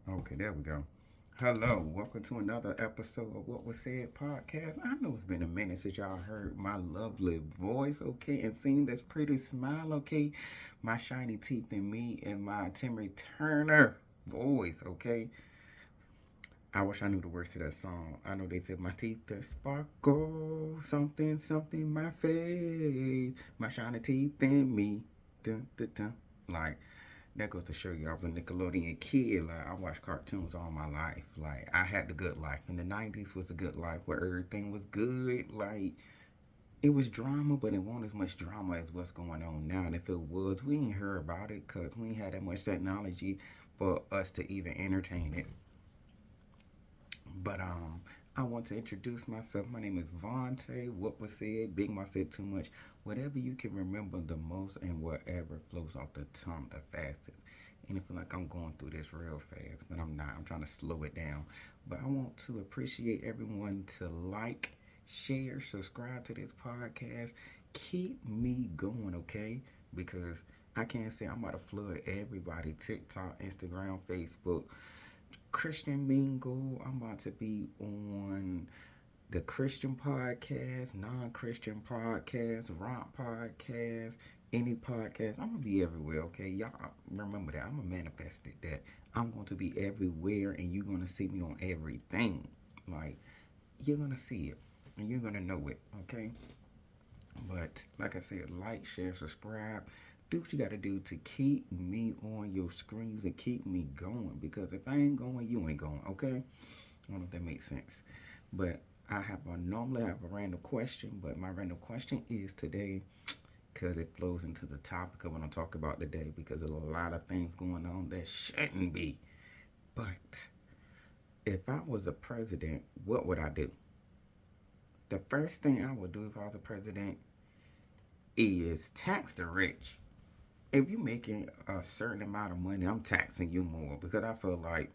Okay, there we go. Hello, welcome to another episode of What Was Said podcast. I know it's been a minute since y'all heard my lovely voice, okay, and seen this pretty smile, okay, my shiny teeth and me and my Timmy Turner voice, okay. I wish I knew the words to that song. I know they said my teeth that sparkle, something, something, my face, my shiny teeth and me, dun, dun, dun. Like that goes to show you I was a Nickelodeon kid. Like I watched cartoons all my life. Like I had the good life. In the '90s was a good life where everything was good. Like it was drama, but it wasn't as much drama as what's going on now. And if it was, we ain't heard about it because we ain't had that much technology for us to even entertain it. But I want to introduce myself. My name is Vontae. What was said? Big Mouth said too much. Whatever you can remember the most and whatever flows off the tongue the fastest. And I feel like I'm going through this real fast, but I'm not. I'm trying to slow it down. But I want to appreciate everyone to like, share, subscribe to this podcast. Keep me going, okay? Because I can't say I'm about to flood everybody TikTok, Instagram, Facebook, Christian Mingle. I'm about to be on the Christian podcast, non-Christian podcast, rock podcast, any podcast. I'm gonna be everywhere, okay? Y'all remember that. I'm gonna manifest it that I'm going to be everywhere and you're gonna see me on everything. Like you're gonna see it and you're gonna know it, okay? But like I said, like, share, subscribe. Do what you gotta do to keep me on your screens and keep me going. Because if I ain't going, you ain't going. Okay? I don't know if that makes sense. But normally I have a random question, but my random question is today because it flows into the topic of what I'm talking about today. Because there's a lot of things going on that shouldn't be. But if I was a president, what would I do? The first thing I would do if I was a president is tax the rich. If you're making a certain amount of money, I'm taxing you more because I feel like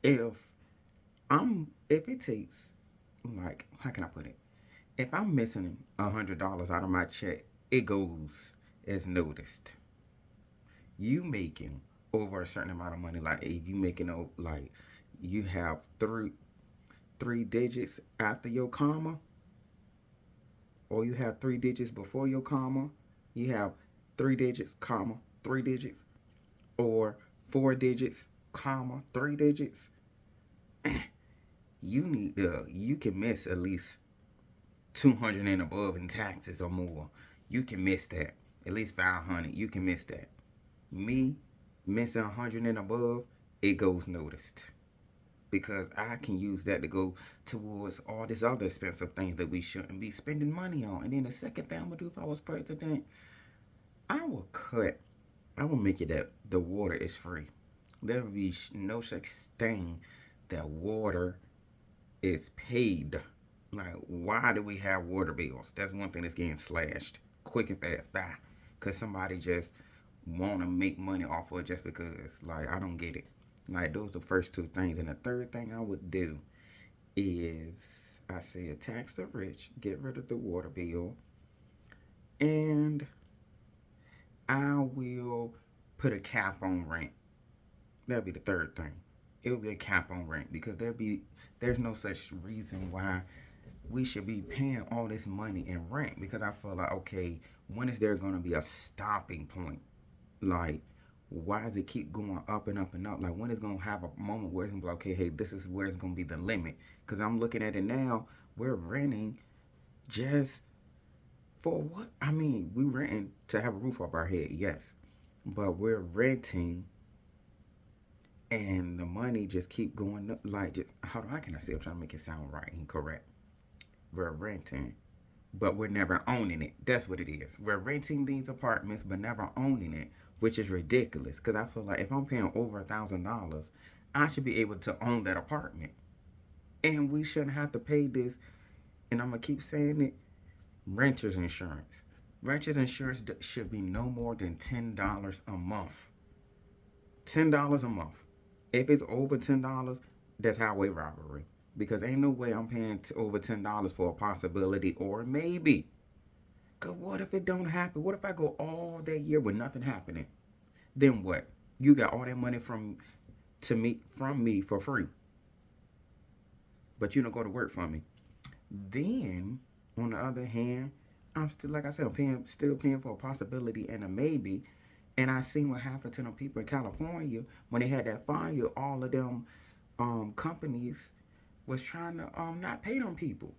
if if it takes, like, how can I put it? If I'm missing $100 out of my check, it goes as noticed. You making over a certain amount of money, like if you making like you have three digits after your comma, or you have three digits before your comma, you have three digits, comma, three digits, or four digits, comma, three digits, you can miss at least 200 and above in taxes or more. You can miss that. At least 500. You can miss that. Me missing 100 and above, it goes noticed. Because I can use that to go towards all these other expensive things that we shouldn't be spending money on. And then the second thing I'm gonna do if I was president, I will cut. I will make it that the water is free. There will be no such thing that water is paid. Like, why do we have water bills? That's one thing that's getting slashed quick and fast. Bye. Because somebody just want to make money off of it just because. Like, I don't get it. Like, those are the first two things. And the third thing I would do is I say tax the rich, get rid of the water bill, and I will put a cap on rent. That'll be the third thing. It will be a cap on rent because there's no such reason why we should be paying all this money in rent because I feel like okay, when is there gonna be a stopping point? Like, why does it keep going up and up and up? Like, when is gonna have a moment where it's gonna be like, okay, hey, this is where it's gonna be the limit? Because I'm looking at it now, we're renting just for what? I mean, we renting to have a roof over our head, yes, but we're renting and the money just keep going up. Like, just how can I say? I'm trying to make it sound right and correct. We're renting, but we're never owning it. That's what it is. We're renting these apartments, but never owning it, which is ridiculous. Because I feel like if I'm paying over $1,000, I should be able to own that apartment, and we shouldn't have to pay this. And I'm gonna keep saying it: renters insurance. Renters insurance should be no more than $10 a month. $10 a month. If it's over $10, that's highway robbery. Because ain't no way I'm paying over $10 for a possibility or maybe. Cause what if it don't happen? What if I go all that year with nothing happening? Then what? You got all that money from to me from me for free, but you don't go to work for me. Then, on the other hand, I'm still, like I said, still paying for a possibility and a maybe. And I seen what happened to them people in California when they had that fire. All of them companies was trying to not pay them people.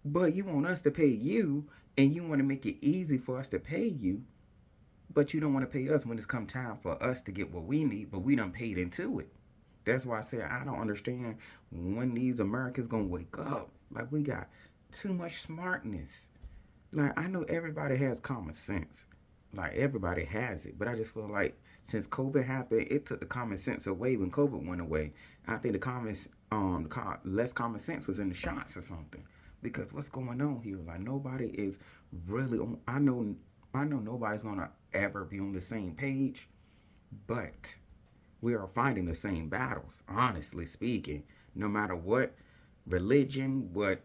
But you want us to pay you, and you want to make it easy for us to pay you, but you don't want to pay us when it's come time for us to get what we need, but we done paid into it. That's why I say I don't understand when these Americans gonna wake up. Like, we got too much smartness. Like, I know everybody has common sense. Like, everybody has it, but I just feel like since COVID happened, it took the common sense away when COVID went away. I think less common sense was in the shots or something. Because what's going on here? Like, nobody is really on. I know nobody's gonna ever be on the same page, but we are fighting the same battles. Honestly speaking, no matter what religion, what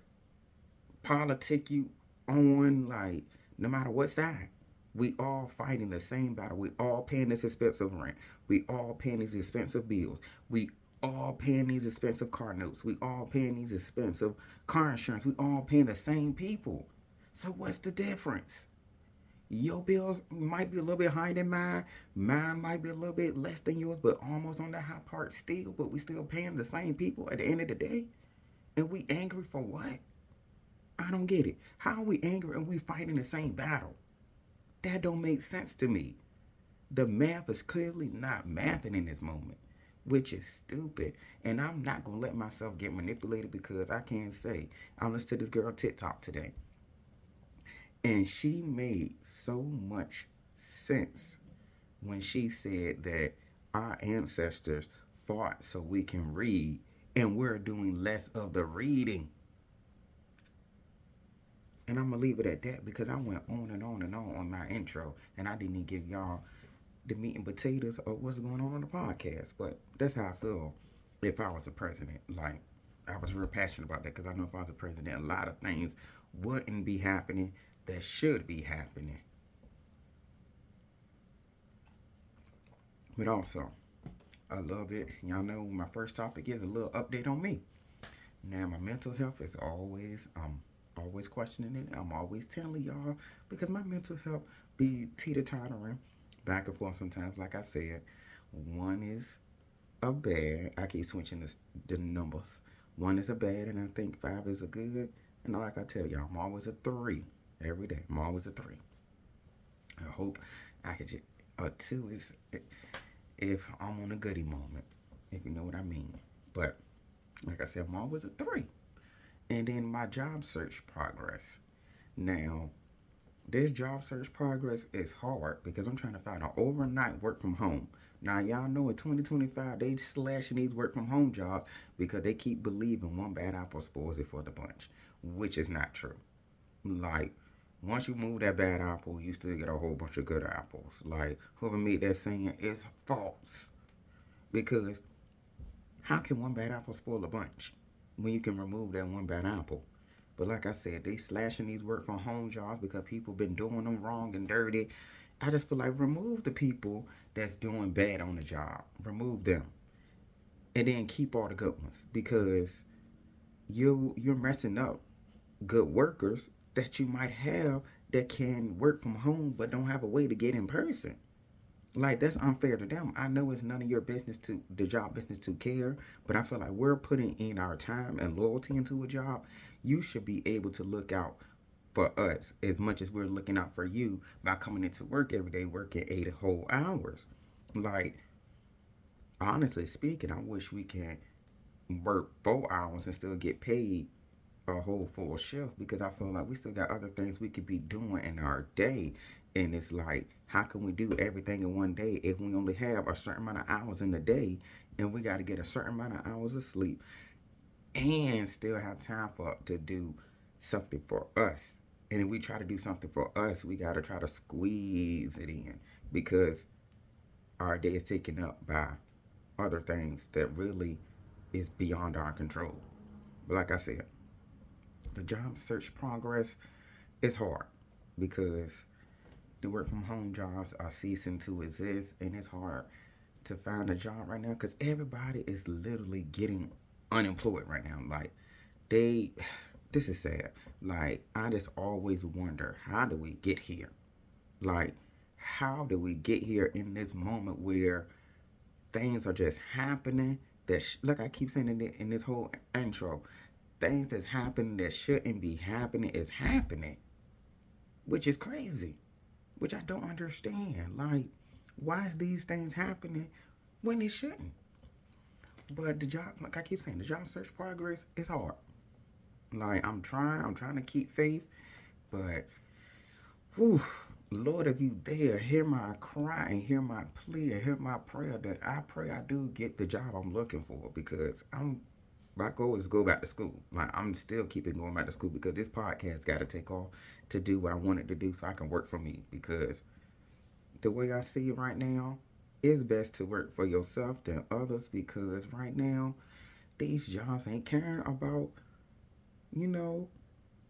politic you on, like, no matter what side, we all fighting the same battle. We all paying this expensive rent. We all paying these expensive bills. We all paying these expensive car notes. We all paying these expensive car insurance. We all paying the same people. So what's the difference? Your bills might be a little bit higher than mine. Mine might be a little bit less than yours, but almost on the high part still. But we still paying the same people at the end of the day. And we angry for what? I don't get it. How are we angry and we fighting the same battle? That don't make sense to me. The math is clearly not mathing in this moment, which is stupid. And I'm not gonna let myself get manipulated because I can't say. I listened to this girl TikTok today, and she made so much sense when she said that our ancestors fought so we can read, and we're doing less of the reading. And I'm gonna leave it at that because I went on and on and on my intro, and I didn't even give y'all the meat and potatoes of what's going on the podcast. But that's how I feel if I was a president. Like, I was real passionate about that because I know if I was a president, a lot of things wouldn't be happening that should be happening. But also, I love it. Y'all know my first topic is a little update on me. Now, my mental health is always questioning it. I'm always telling y'all because my mental health be teeter-tottering back and forth sometimes. Like I said, one is a bad. I keep switching the numbers. One is a bad, and I think five is a good. And like I tell y'all, I'm always a three every day. I'm always a three. I hope I could just a two is if I'm on a goody moment, if you know what I mean. But like I said, I'm always a three. And then my job search progress. Now, this job search progress is hard because I'm trying to find an overnight work from home. Now, y'all know in 2025, they slashing these work from home jobs because they keep believing one bad apple spoils it for the bunch, which is not true. Like, once you move that bad apple, you still get a whole bunch of good apples. Like, whoever made that saying is false. Because how can one bad apple spoil a bunch when you can remove that one bad apple? But like I said, they slashing these work from home jobs because people been doing them wrong and dirty. I just feel like remove the people that's doing bad on the job. Remove them. And then keep all the good ones. Because you're messing up good workers that you might have that can work from home but don't have a way to get in person. Like, that's unfair to them. I know it's none of your business to the job business to care, but I feel like we're putting in our time and loyalty into a job. You should be able to look out for us as much as we're looking out for you by coming into work every day working 8 whole hours. Like, honestly speaking, I wish we can work 4 hours and still get paid a whole full shift because I feel like we still got other things we could be doing in our day. And it's like, how can we do everything in one day if we only have a certain amount of hours in the day and we got to get a certain amount of hours of sleep and still have time for to do something for us? And if we try to do something for us, we got to try to squeeze it in because our day is taken up by other things that really is beyond our control. But like I said, the job search progress is hard because the work from home jobs are ceasing to exist, and it's hard to find a job right now because everybody is literally getting unemployed right now. Like they, this is sad. Like I just always wonder, how do we get here? Like how do we get here in this moment where things are just happening that like I keep saying in this whole intro, things that's happening that shouldn't be happening is happening, which is crazy, which I don't understand. Like, why is these things happening when it shouldn't? But the job, like I keep saying, the job search progress is hard. Like I'm trying to keep faith, but whew, Lord, if you there, hear my cry and hear my plea and hear my prayer that I pray I do get the job I'm looking for because my goal is to go back to school. Like I'm still keeping going back to school because this podcast got to take off to do what I wanted to do so I can work for me. Because the way I see it right now, it's best to work for yourself than others because right now these jobs ain't caring about you know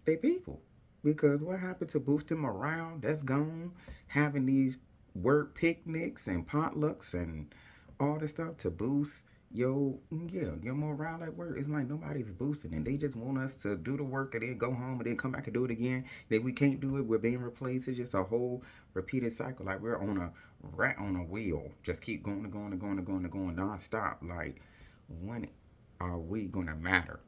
they people. Because what happened to boosting morale? That's gone. Having these work picnics and potlucks and all this stuff to boost your morale at work. It's like nobody's boosting and they just want us to do the work and then go home and then come back and do it again. Then we can't do it. We're being replaced. It's just a whole repeated cycle. Like we're on a rat on a wheel. Just keep going and going and going and going and going nonstop. Like when are we gonna matter?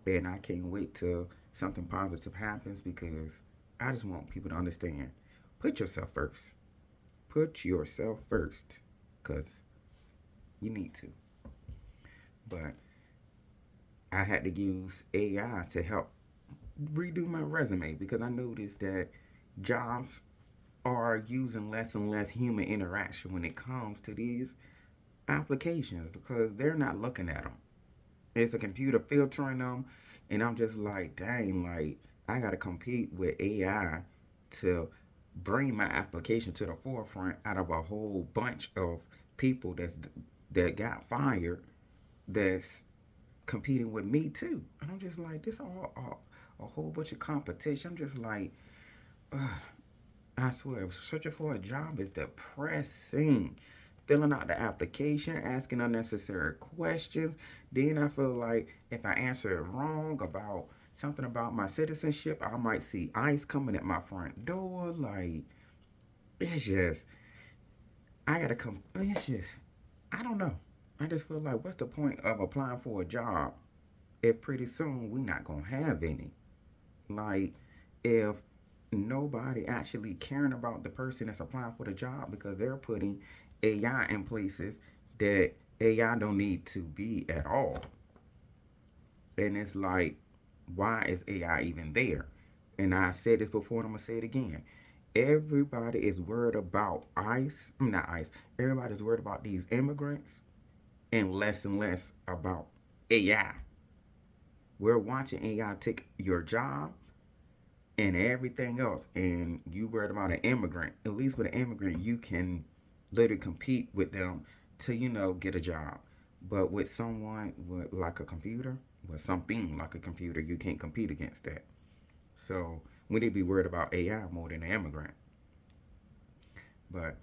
And I can't wait till something positive happens because I just want people to understand. Put yourself first. Put yourself first because you need to. But I had to use AI to help redo my resume because I noticed that jobs are using less and less human interaction when it comes to these applications because they're not looking at them. It's a computer filtering them, and I'm just like, dang, like I gotta compete with AI to bring my application to the forefront out of a whole bunch of people that got fired that's competing with me too. And I'm just like, this all a whole bunch of competition. I'm just like, ugh, I swear, searching for a job is depressing. Filling out the application, asking unnecessary questions. Then I feel like if I answer it wrong about something about my citizenship, I might see ICE coming at my front door. Like, it's just, I gotta come. It's just, I don't know. I just feel like, what's the point of applying for a job if pretty soon we not gonna have any? Like, if nobody actually caring about the person that's applying for the job because they're putting AI in places that AI don't need to be at all. And it's like, why is AI even there? And I said this before and I'm gonna say it again. Everybody is worried about ICE. I'm not ICE. Everybody's worried about these immigrants and less about AI. We're watching AI take your job and everything else, and you worried about an immigrant. At least with an immigrant, you can literally compete with them to get a job. But with someone with like a computer, with something like a computer, you can't compete against that. So we need to be worried about AI more than an immigrant. But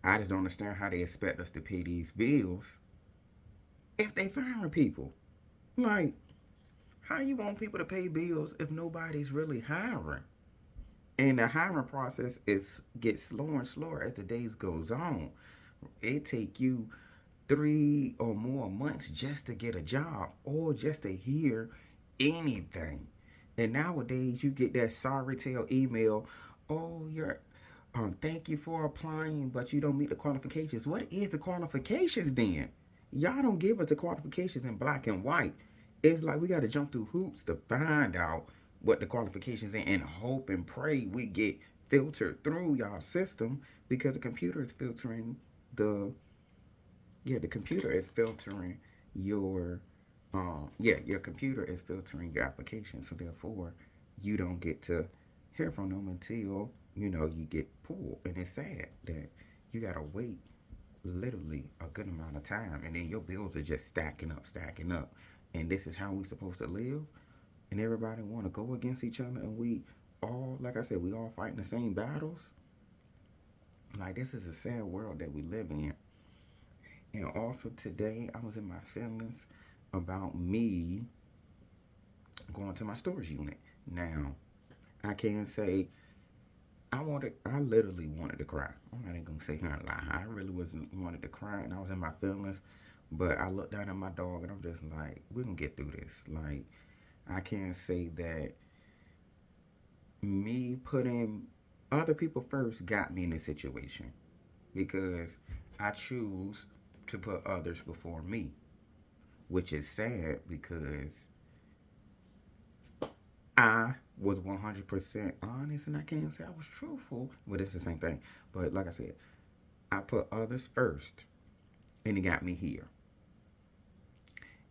I just don't understand how they expect us to pay these bills if they firing people. Like, how you want people to pay bills if nobody's really hiring? And the hiring process is gets slower and slower as the days goes on. It take you 3 or more months just to get a job or just to hear anything. And nowadays you get that sorry tale email, oh you're thank you for applying, but you don't meet the qualifications. What is the qualifications then? Y'all don't give us the qualifications in black and white. It's like we got to jump through hoops to find out what the qualifications are and hope and pray we get filtered through y'all system because the computer is filtering the the computer is filtering your your computer is filtering your application, so therefore you don't get to hear from them until you get pulled. And it's sad that you gotta wait literally a good amount of time, and then your bills are just stacking up, and this is how we supposed to live. And everybody want to go against each other, and we all, like I said, we all fighting the same battles. Like, this is a sad world that we live in. And also today, I was in my feelings about me going to my storage unit. Now, I can say I literally wanted to cry. I'm not even gonna say here and lie. I really wasn't wanted to cry, and I was in my feelings. But I looked down at my dog, and I'm just like, we're gonna get through this. Like, I can't say that me putting other people first got me in this situation because I choose to put others before me, which is sad because I was 100% honest and I can't say I was truthful, but it's the same thing. But like I said, I put others first and it got me here.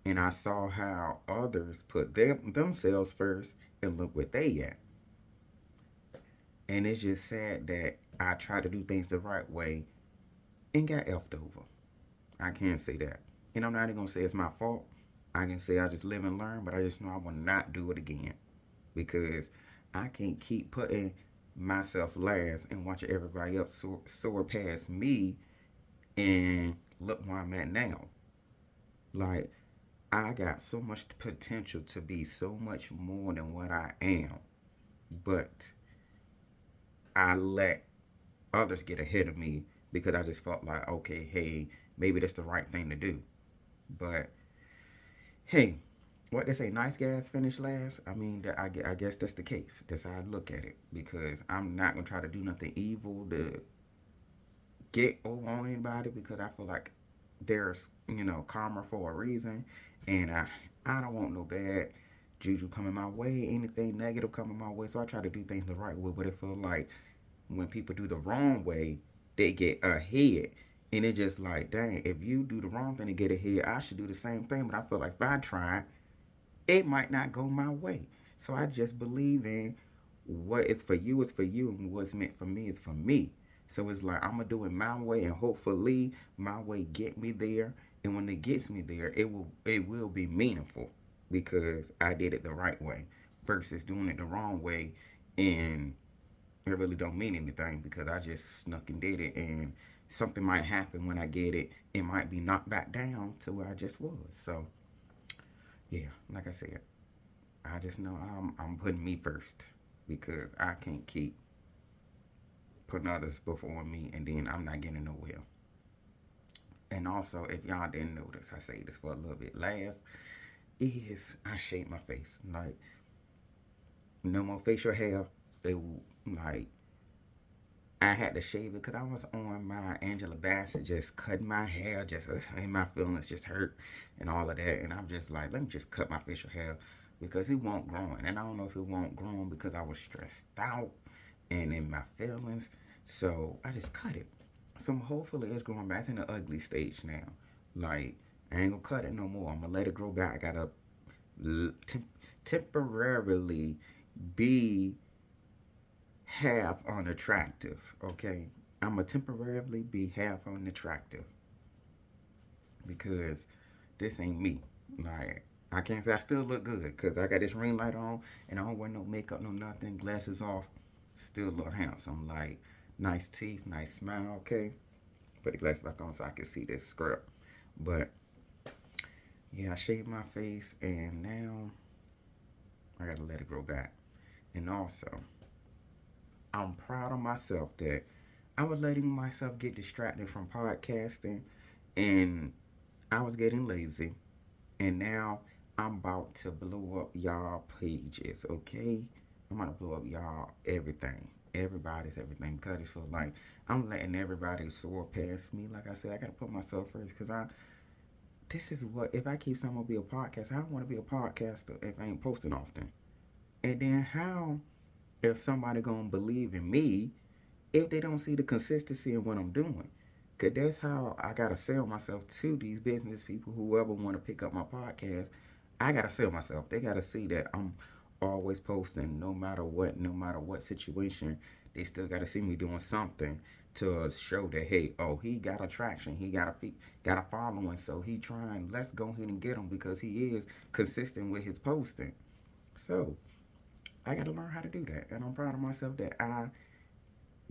And I saw how others put themselves first and look where they at. And it's just sad that I tried to do things the right way and got effed over. I can't say that. And I'm not even gonna say it's my fault. I can say I just live and learn, but I just know I will not do it again because I can't keep putting myself last and watching everybody else soar past me and look where I'm at now. Like I got so much potential to be so much more than what I am, but I let others get ahead of me because I just felt like, okay, hey, maybe that's the right thing to do. But hey, what they say, nice guys finish last. I mean, I guess that's the case. That's how I look at it because I'm not gonna try to do nothing evil to get over on anybody because I feel like there's karma for a reason, and I don't want no bad juju coming my way, anything negative coming my way. So I try to do things the right way, but it feel like when people do the wrong way, they get ahead. And it just like, dang, if you do the wrong thing to get ahead, I should do the same thing. But I feel like if I try, it might not go my way. So I just believe in what is for you is for you, and what's meant for me is for me. So it's like I'm gonna do it my way, and hopefully my way get me there. And when it gets me there, it will be meaningful because I did it the right way versus doing it the wrong way, and it really don't mean anything because I just snuck and did it, and something might happen when I get it. It might be knocked back down to where I just was. So yeah, like I said, I just know I'm putting me first because I can't keep putting others before me and then I'm not getting nowhere. And also, if y'all didn't notice, I say this for a little bit last, is I shave my face. Like, no more facial hair. It like I had to shave it because I was on my Angela Bassett just cutting my hair, just and my feelings just hurt and all of that. And I'm just like, let me just cut my facial hair because it won't growing. And I don't know if it won't growing because I was stressed out and in my feelings. So I just cut it. So hopefully it's growing back in the ugly stage now. Like I ain't gonna cut it no more. I'm gonna let it grow back. I gotta temporarily be half unattractive, okay? I'm gonna temporarily be half unattractive because this ain't me. Like, I can't say I still look good because I got this ring light on and I don't wear no makeup, no nothing, glasses off. Still look handsome. Like, nice teeth, nice smile, okay? Put the glasses back on so I can see this scrub. But, yeah, I shaved my face and now I gotta let it grow back. And also, I'm proud of myself that I was letting myself get distracted from podcasting and I was getting lazy. And now I'm about to blow up y'all pages, okay? I'm about to blow up y'all everything. Everybody's everything because I just feel like I'm letting everybody soar past me. Like I said, I gotta put myself first because this is what, if I keep saying I'm gonna be a podcaster, I want to be a podcaster if I ain't posting often. And then how if somebody gonna believe in me if they don't see the consistency in what I'm doing? Cause that's how I gotta sell myself to these business people, whoever want to pick up my podcast. I gotta sell myself. They gotta see that I'm always posting, no matter what situation. They still gotta see me doing something to show that hey, oh, he got attraction, he got a following, so he trying. Let's go ahead and get him because he is consistent with his posting. So I got to learn how to do that, and I'm proud of myself that I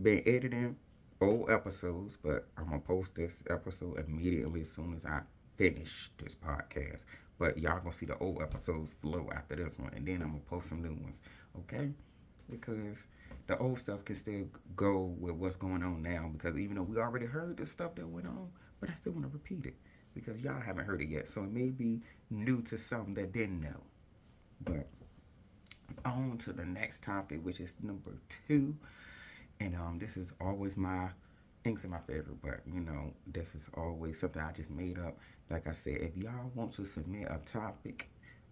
been editing. old episodes, but I'm gonna post this episode immediately as soon as I finish this podcast. But y'all gonna see the old episodes flow after this one, and then I'm gonna post some new ones, okay? Because the old stuff can still go with what's going on now. Because even though we already heard the stuff that went on, but I still want to repeat it because y'all haven't heard it yet, so it may be new to some that didn't know. But on to the next topic, which is number two, and this is always my inks in my favorite, but this is always something I just made up. Like I said, if y'all want to submit a topic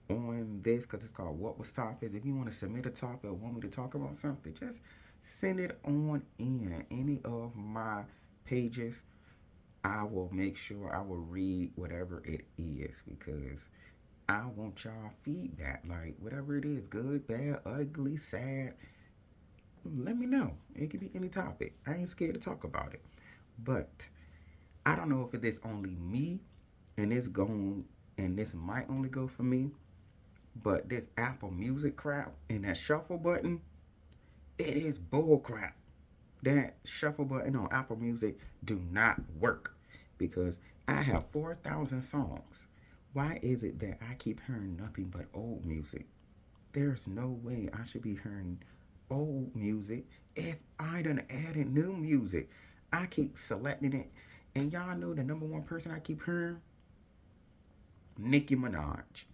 on this, because it's called What Was Topics, if you want to submit a topic or want me to talk about something, just send it on in any of my pages. I will make sure I will read whatever it is because I want y'all feedback. Like, whatever it is, good, bad, ugly, sad, let me know. It could be any topic. I ain't scared to talk about it. But I don't know if it is only me and it's going and this might only go for me, but this Apple Music crap and that shuffle button, it is bull crap. That shuffle button on Apple Music do not work because I have 4,000 songs. Why is it that I keep hearing nothing but old music? There's no way I should be hearing old music if I done added new music. I keep selecting it, and y'all know the number one person I keep hearing? Nicki Minaj.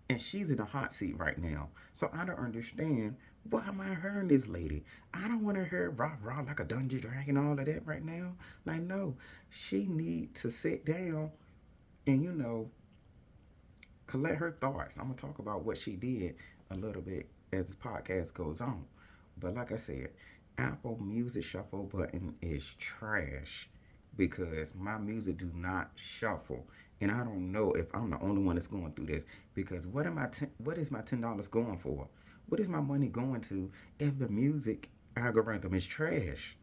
And she's in a hot seat right now. So I don't understand why am I hearing this lady? I don't want to hear rah rah like a dungeon dragon, all of that right now. Like, no, she need to sit down and collect her thoughts. I'm gonna talk about what she did a little bit as this podcast goes on. But like I said, Apple Music Shuffle button is trash because my music do not shuffle, and I don't know if I'm the only one that's going through this. Because what is my $10 going for? What is my money going to if the music algorithm is trash?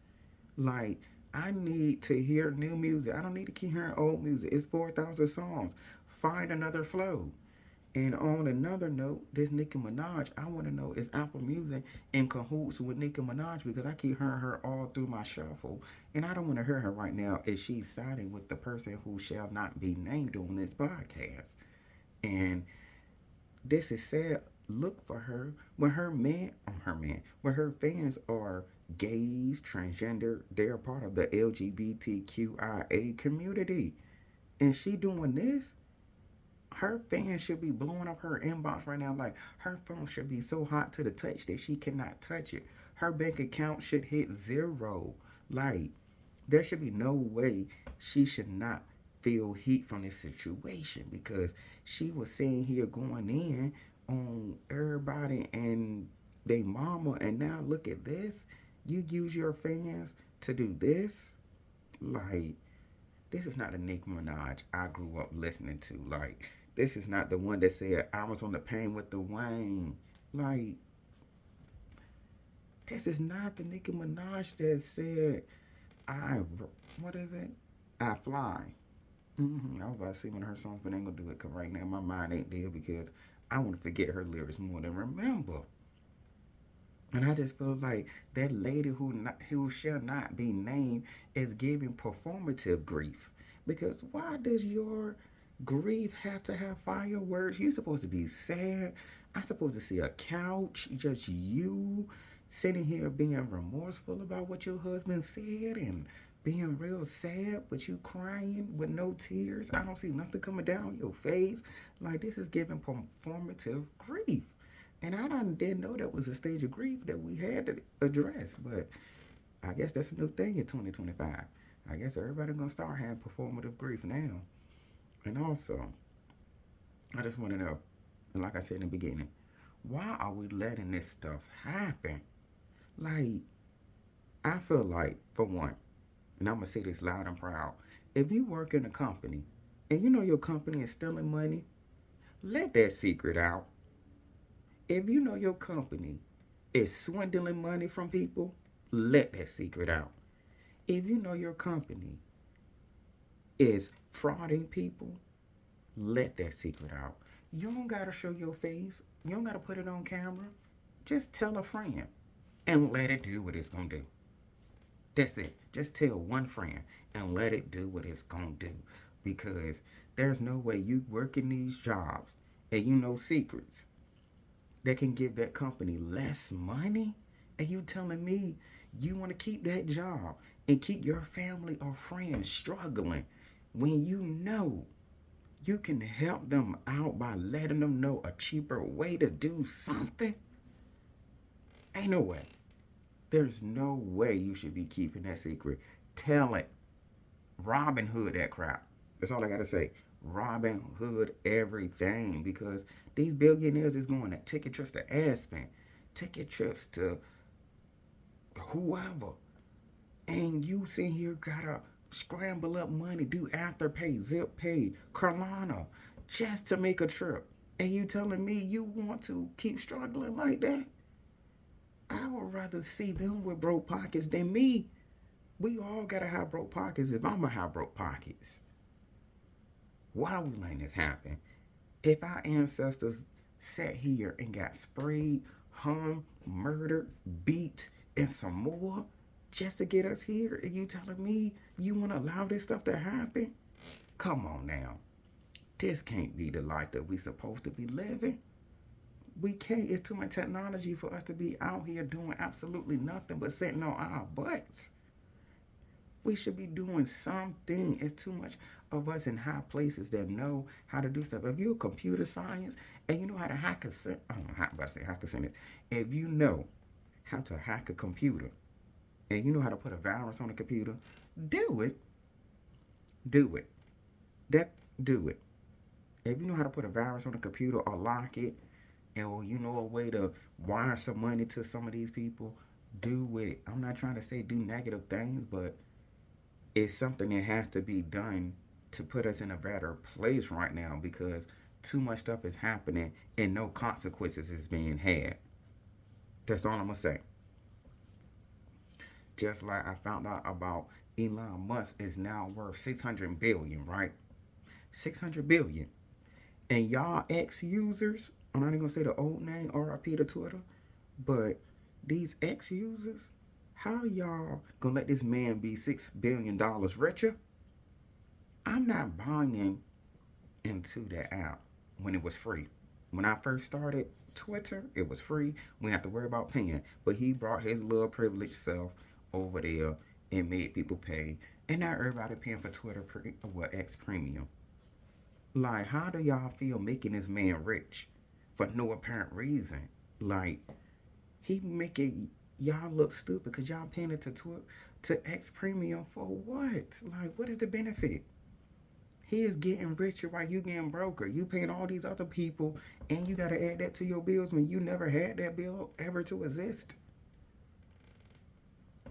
Like, I need to hear new music. I don't need to keep hearing old music. It's 4,000 songs. Find another flow. And on another note, this Nicki Minaj, I want to know, is Apple Music in cahoots with Nicki Minaj? Because I keep hearing her all through my shuffle. And I don't want to hear her right now if she's siding with the person who shall not be named on this podcast. And this is sad. Look for her when when her fans are gays, transgender, they're part of the LGBTQIA community. And she doing this, her fans should be blowing up her inbox right now. Like, her phone should be so hot to the touch that she cannot touch it. Her bank account should hit zero. Like, there should be no way she should not feel heat from this situation because she was sitting here going in on everybody and they mama, and now look at this. You use your fans to do this? Like, this is not the Nicki Minaj I grew up listening to. Like, this is not the one that said I was on the pain with the Wayne. Like, this is not the Nicki Minaj that said I, what is it? I fly. I was about to see one of her songs, but I ain't gonna do it because right now my mind ain't there because I want to forget her lyrics more than remember. And I just feel like that lady who shall not be named is giving performative grief. Because why does your grief have to have fireworks? You're supposed to be sad. I'm supposed to see a couch, just you sitting here being remorseful about what your husband said and being real sad, but you crying with no tears. I don't see nothing coming down your face. Like, this is giving performative grief. And didn't know that was a stage of grief that we had to address. But I guess that's a new thing in 2025. I guess everybody gonna start having performative grief now. And also, I just want to know, and like I said in the beginning, why are we letting this stuff happen? Like, I feel like, for one, and I'm gonna say this loud and proud, if you work in a company and you know your company is stealing money, let that secret out. If you know your company is swindling money from people, let that secret out. If you know your company is frauding people, let that secret out. You don't gotta show your face. You don't gotta put it on camera. Just tell a friend and let it do what it's gonna do. That's it. Just tell one friend and let it do what it's gonna do. Because there's no way you working these jobs and you know secrets that can give that company less money, and you telling me you want to keep that job and keep your family or friends struggling when you know you can help them out by letting them know a cheaper way to do something. Ain't no way. There's no way you should be keeping that secret. Tell it. Robin Hood that crap. That's all I gotta say. Robin Hood everything, because these billionaires is going to ticket trips to Aspen, ticket trips to whoever, and you sit here gotta scramble up money, do afterpay, zip pay, Carlana, just to make a trip. And you telling me you want to keep struggling like that? I would rather see them with broke pockets than me. We all gotta have broke pockets if I'ma have broke pockets. Why we letting this happen? If our ancestors sat here and got sprayed, hung, murdered, beat, and some more just to get us here, and you telling me you want to allow this stuff to happen? Come on now. This can't be the life that we supposed to be living. We can't. It's too much technology for us to be out here doing absolutely nothing but sitting on our butts. We should be doing something. It's too much of us in high places that know how to do stuff. If you're a computer science and you know how to hack a sentence, I don't know how to say hack a sentence. If you know how to hack a computer and you know how to put a virus on a computer, do it. Do it. Do it. If you know how to put a virus on a computer or lock it, or you know a way to wire some money to some of these people, do it. I'm not trying to say do negative things, but it's something that has to be done to put us in a better place right now, because too much stuff is happening and no consequences is being had. That's all I'm gonna say. Just like I found out about Elon Musk is now worth 600 billion, right? 600 billion. And y'all ex-users, I'm not even gonna say the old name, RIP to Twitter, but these ex-users, how y'all gonna let this man be $6 billion richer? I'm not buying into that app when it was free. When I first started Twitter, it was free. We didn't have to worry about paying. But he brought his little privileged self over there and made people pay. And now everybody paying for Twitter, X Premium. Like, how do y'all feel making this man rich for no apparent reason? Like, he making y'all look stupid because y'all paying it to X Premium for what? Like, what is the benefit? He is getting richer while you getting broker. You paying all these other people, and you gotta add that to your bills when you never had that bill ever to exist.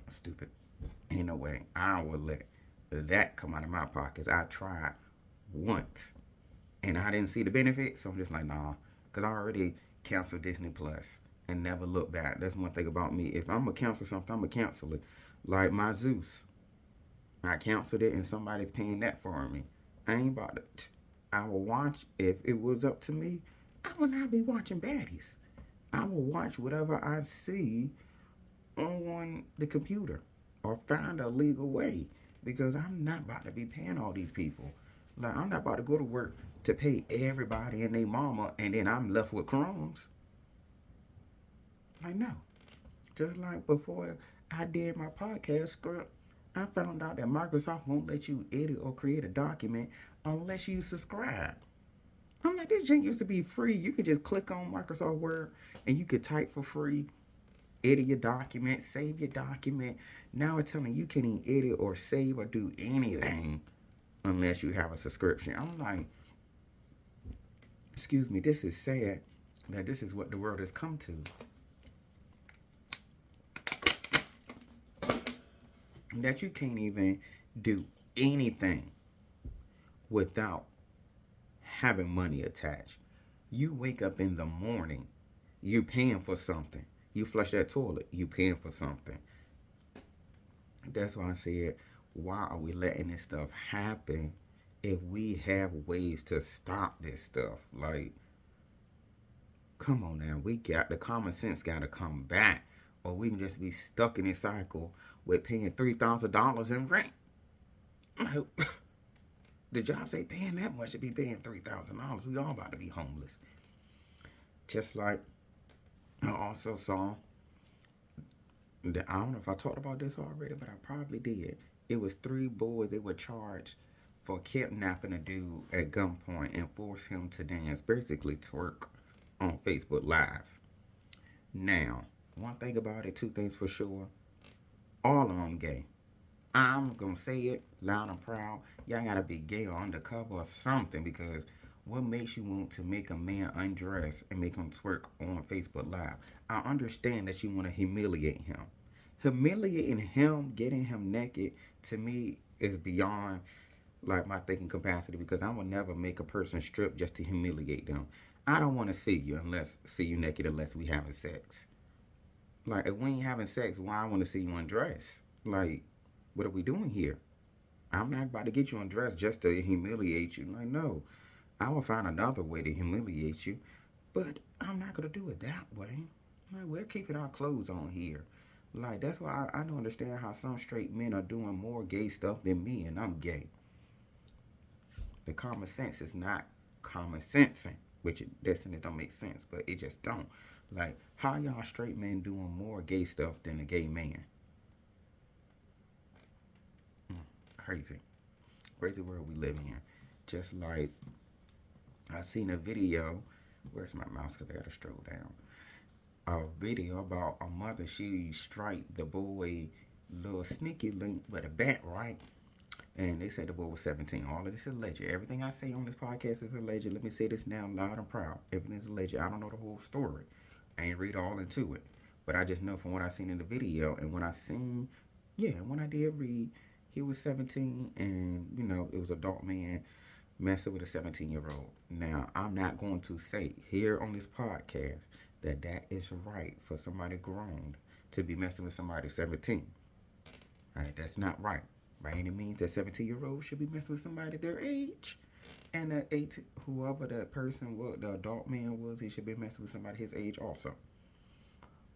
Stupid. Ain't no way I would let that come out of my pockets. I tried once, and I didn't see the benefit, so I'm just like, nah, because I already canceled Disney Plus and never look back. That's one thing about me. If I'm gonna cancel something, I'm gonna cancel it. Like my Zeus, I canceled it, and somebody's paying that for me. I ain't about it. I will watch, if it was up to me, I would not be watching baddies. I will watch whatever I see on the computer or find a legal way, because I'm not about to be paying all these people. Like, I'm not about to go to work to pay everybody and their mama and then I'm left with crumbs. Like, no. Just like before I did my podcast script, I found out that Microsoft won't let you edit or create a document unless you subscribe. I'm like, this junk used to be free. You could just click on Microsoft Word and you could type for free, edit your document, save your document. Now it's telling you can't even edit or save or do anything unless you have a subscription. I'm like, excuse me, this is sad that this is what the world has come to. That you can't even do anything without having money attached. You wake up in the morning, you paying for something. You flush that toilet, you paying for something. That's why I said, why are we letting this stuff happen if we have ways to stop this stuff? Like, come on now, we got the common sense got to come back. or we can just be stuck in this cycle with paying $3,000 in rent. Like, the jobs ain't paying that much to be paying $3,000. We all about to be homeless. Just like I also saw that, I don't know if I talked about this already, but I probably did. It was three boys they were charged for kidnapping a dude at gunpoint and force him to dance, basically twerk on Facebook Live. Now, one thing about it, two things for sure. All of them gay. I'm gonna say it loud and proud. Y'all gotta be gay or undercover or something, because what makes you want to make a man undress and make him twerk on Facebook Live? I understand that you want to humiliate him. Humiliating him, getting him naked, to me is beyond like my thinking capacity, because I will never make a person strip just to humiliate them. I don't want to see you naked unless we having sex. Like, if we ain't having sex, why I want to see you undressed? Like, what are we doing here? I'm not about to get you undressed just to humiliate you. Like, no, I will find another way to humiliate you, but I'm not gonna do it that way. Like, we're keeping our clothes on here. Like, that's why I don't understand how some straight men are doing more gay stuff than me, and I'm gay. The common sense is not common sensing, which it definitely don't make sense, but it just don't. Like, how y'all straight men doing more gay stuff than a gay man? Crazy. Crazy world we live in. Just like I seen a video. Where's my mouse? Cause I gotta stroll down. A video about a mother. She strike the boy little sneaky link with a bat, right? And they said the boy was 17. All of this is alleged. Everything I say on this podcast is alleged. Let me say this now loud and proud. Everything is alleged. I don't know the whole story. I ain't read all into it. But I just know from what I seen in the video and when I seen, yeah, when I did read, he was 17 and, it was an adult man messing with a 17-year-old. Now, I'm not going to say here on this podcast that that is right for somebody grown to be messing with somebody 17. All right, that's not right. By any means, that 17-year-old should be messing with somebody their age. And that 18, whoever that person was, the adult man was, he should be messing with somebody his age also.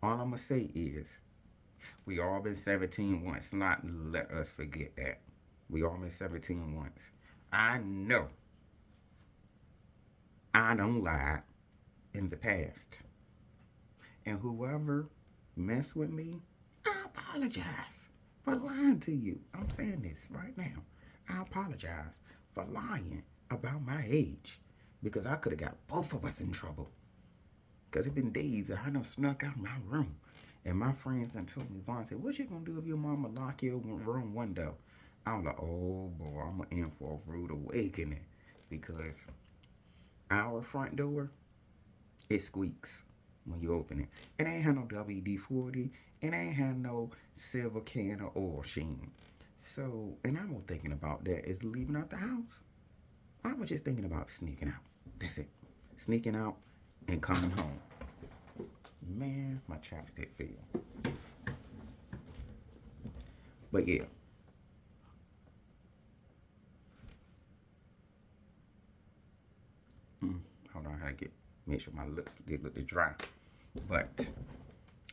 All I'm going to say is, we all been 17 once. Not let us forget that. We all been 17 once. I know I don't lie in the past. And whoever messed with me, I apologize for lying to you. I'm saying this right now. I apologize for lying about my age, because I could have got both of us in trouble. Because it been days that I done snuck out of my room. And my friends done told me, Vaughn said, what you gonna do if your mama lock your room window? I was like, oh boy, I'm in for a rude awakening. Because our front door, it squeaks when you open it. It ain't had no WD-40. It ain't had no silver can of oil sheen. So, and I was thinking about that is leaving out the house. I was just thinking about sneaking out. That's it. Sneaking out and coming home. Man, my chapstick fell. But yeah. Hold on, I gotta make sure my lips did look dry. But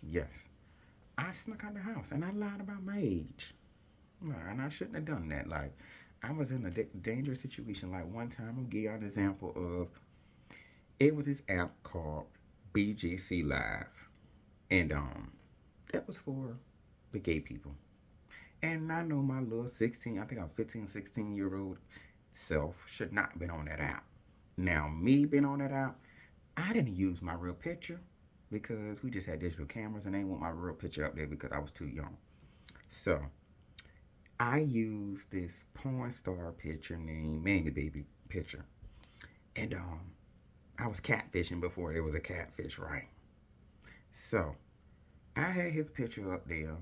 yes, I snuck out the house and I lied about my age. And I shouldn't have done that. Like, I was in a dangerous situation. Like, one time, I'll give you an example of, it was this app called BGC Live. And that was for the gay people. And I know my little 16, I think I'm 15, 16-year-old self should not have been on that app. Now, me being on that app, I didn't use my real picture because we just had digital cameras and they didn't want my real picture up there because I was too young. So, I used this porn star picture named Manny Baby picture. And I was catfishing before there was a catfish, right? So, I had his picture up there,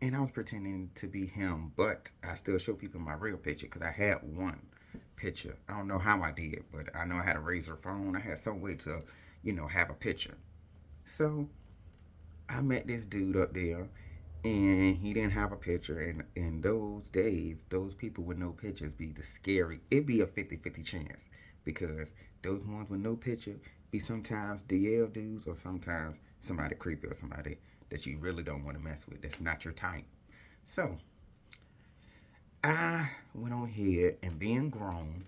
and I was pretending to be him, but I still show people my real picture because I had one picture. I don't know how I did, but I know I had a Razor phone. I had some way to, have a picture. So, I met this dude up there, and he didn't have a picture. And in those days, those people with no pictures be the scary. It'd be a 50-50 chance, because those ones with no picture be sometimes DL dudes or sometimes somebody creepy or somebody that you really don't want to mess with. That's not your type. So I went on ahead and being grown,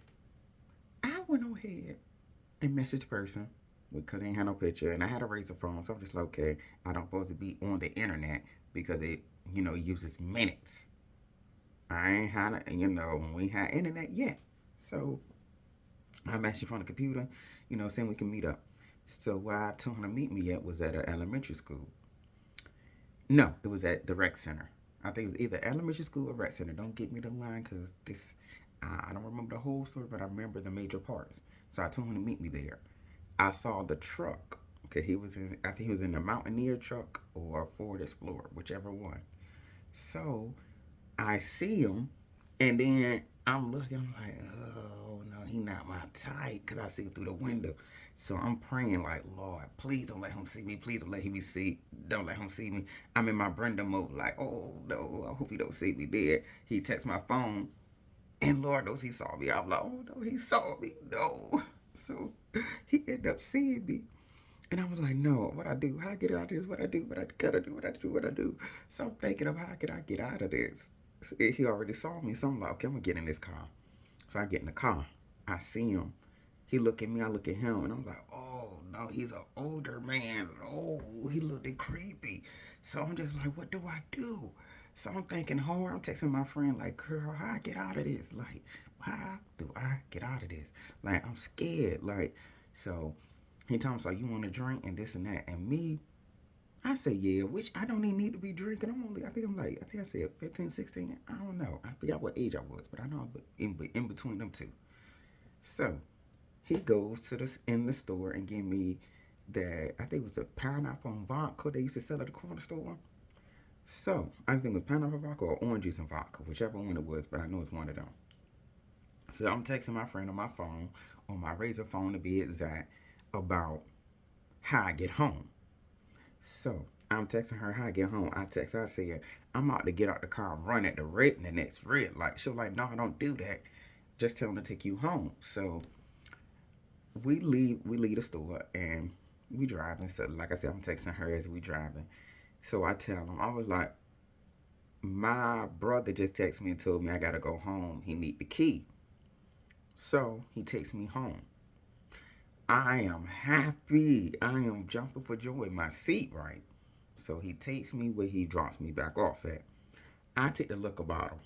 I went on ahead and messaged the person because they ain't had no picture and I had a razor phone. So I'm just like, okay, I don't supposed to be on the internet because it, uses minutes. I ain't had, we ain't had internet yet. So I'm actually from the computer, saying we can meet up. So where I told him to meet me at was at an elementary school. No, it was at the rec center. I think it was either elementary school or rec center. Don't get me the line because this, I don't remember the whole story, but I remember the major parts. So I told him to meet me there. I saw the truck. Okay, I think he was in the Mountaineer truck or Ford Explorer, whichever one. So I see him, and then I'm looking, I'm like, oh no, he not my type, because I see him through the window. So I'm praying like, Lord, please don't let him see me. Please don't let him see me. I'm in my Brenda mode, like, oh no, I hope he don't see me there. He texts my phone, and Lord knows he saw me. I'm like, oh no, he saw me, no. So he ended up seeing me. And I was like, no, what I do? How I get out of this? What I do? What I gotta do? What I do? What I do? So I'm thinking of how can I get out of this? So he already saw me, so I'm like, okay, I'm gonna get in this car. So I get in the car. I see him. He look at me. I look at him, and I'm like, oh no, he's an older man. Oh, he looked creepy. So I'm just like, what do I do? So I'm thinking hard. I'm texting my friend like, girl, how I get out of this? Like, how do I get out of this? Like, I'm scared. Like, so he told me, like, you want to drink and this and that. And me, I say, yeah, which I don't even need to be drinking. I think I said 15, 16. I don't know. I forgot what age I was, but I know I'm in between them two. So he goes to in the store and give me I think it was the pineapple and vodka they used to sell at the corner store. So I think it was pineapple vodka or orange juice and vodka, whichever one it was, but I know it's one of them. So I'm texting my friend on my phone, on my razor phone to be exact, about how I get home. So I'm texting her how I get home. I text her, I said, I'm out to get out the car and run at the next red light. She was like, no, don't do that. Just tell him to take you home. So we leave the store and we driving. So like I said, I'm texting her as we driving. So I tell him, I was like, my brother just texted me and told me I gotta go home. He need the key. So he takes me home. I am happy. I am jumping for joy in my seat, right? So he takes me where he drops me back off at. I take a look about him.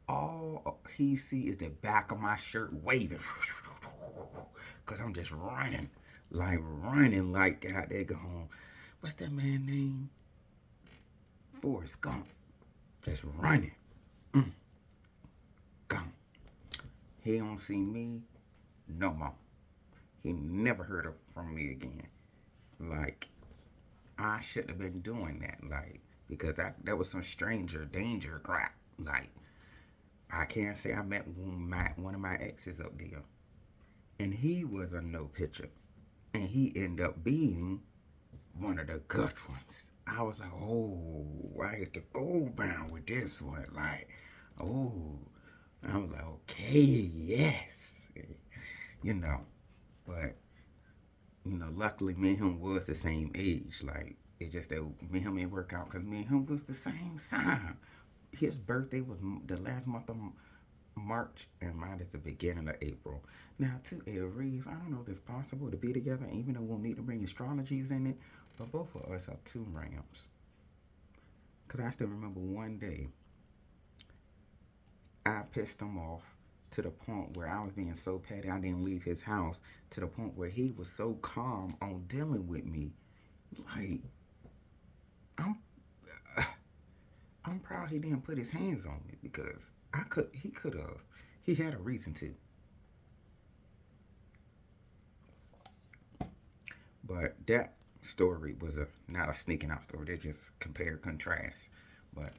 All he see is the back of my shirt waving. Cause I'm just running like God they go home. What's that man name? Forrest Gump. Just running. Gone. He don't see me no more. He never heard from me again. Like, I shouldn't have been doing that. Like, because that was some stranger danger crap. Like, I can't say I met one of my exes up there. And he was a no pitcher. And he ended up being one of the good ones. I was like, oh, I hit the gold bound with this one. Like, oh. I was like, okay, yes. You know, but luckily me and him was the same age. Like, it's just that me and him didn't work out because me and him was the same sign. His birthday was the last month of March, and mine is the beginning of April. Now, to Aries, I don't know if it's possible to be together, even though we'll need to bring astrologies in it, but both of us are two Rams. Because I still remember one day, I pissed him off to the point where I was being so petty I didn't leave his house, to the point where he was so calm on dealing with me. Like, I'm I'm proud he didn't put his hands on me because he could have. He had a reason to. But that story was not a sneaking out story. They just compare contrast. But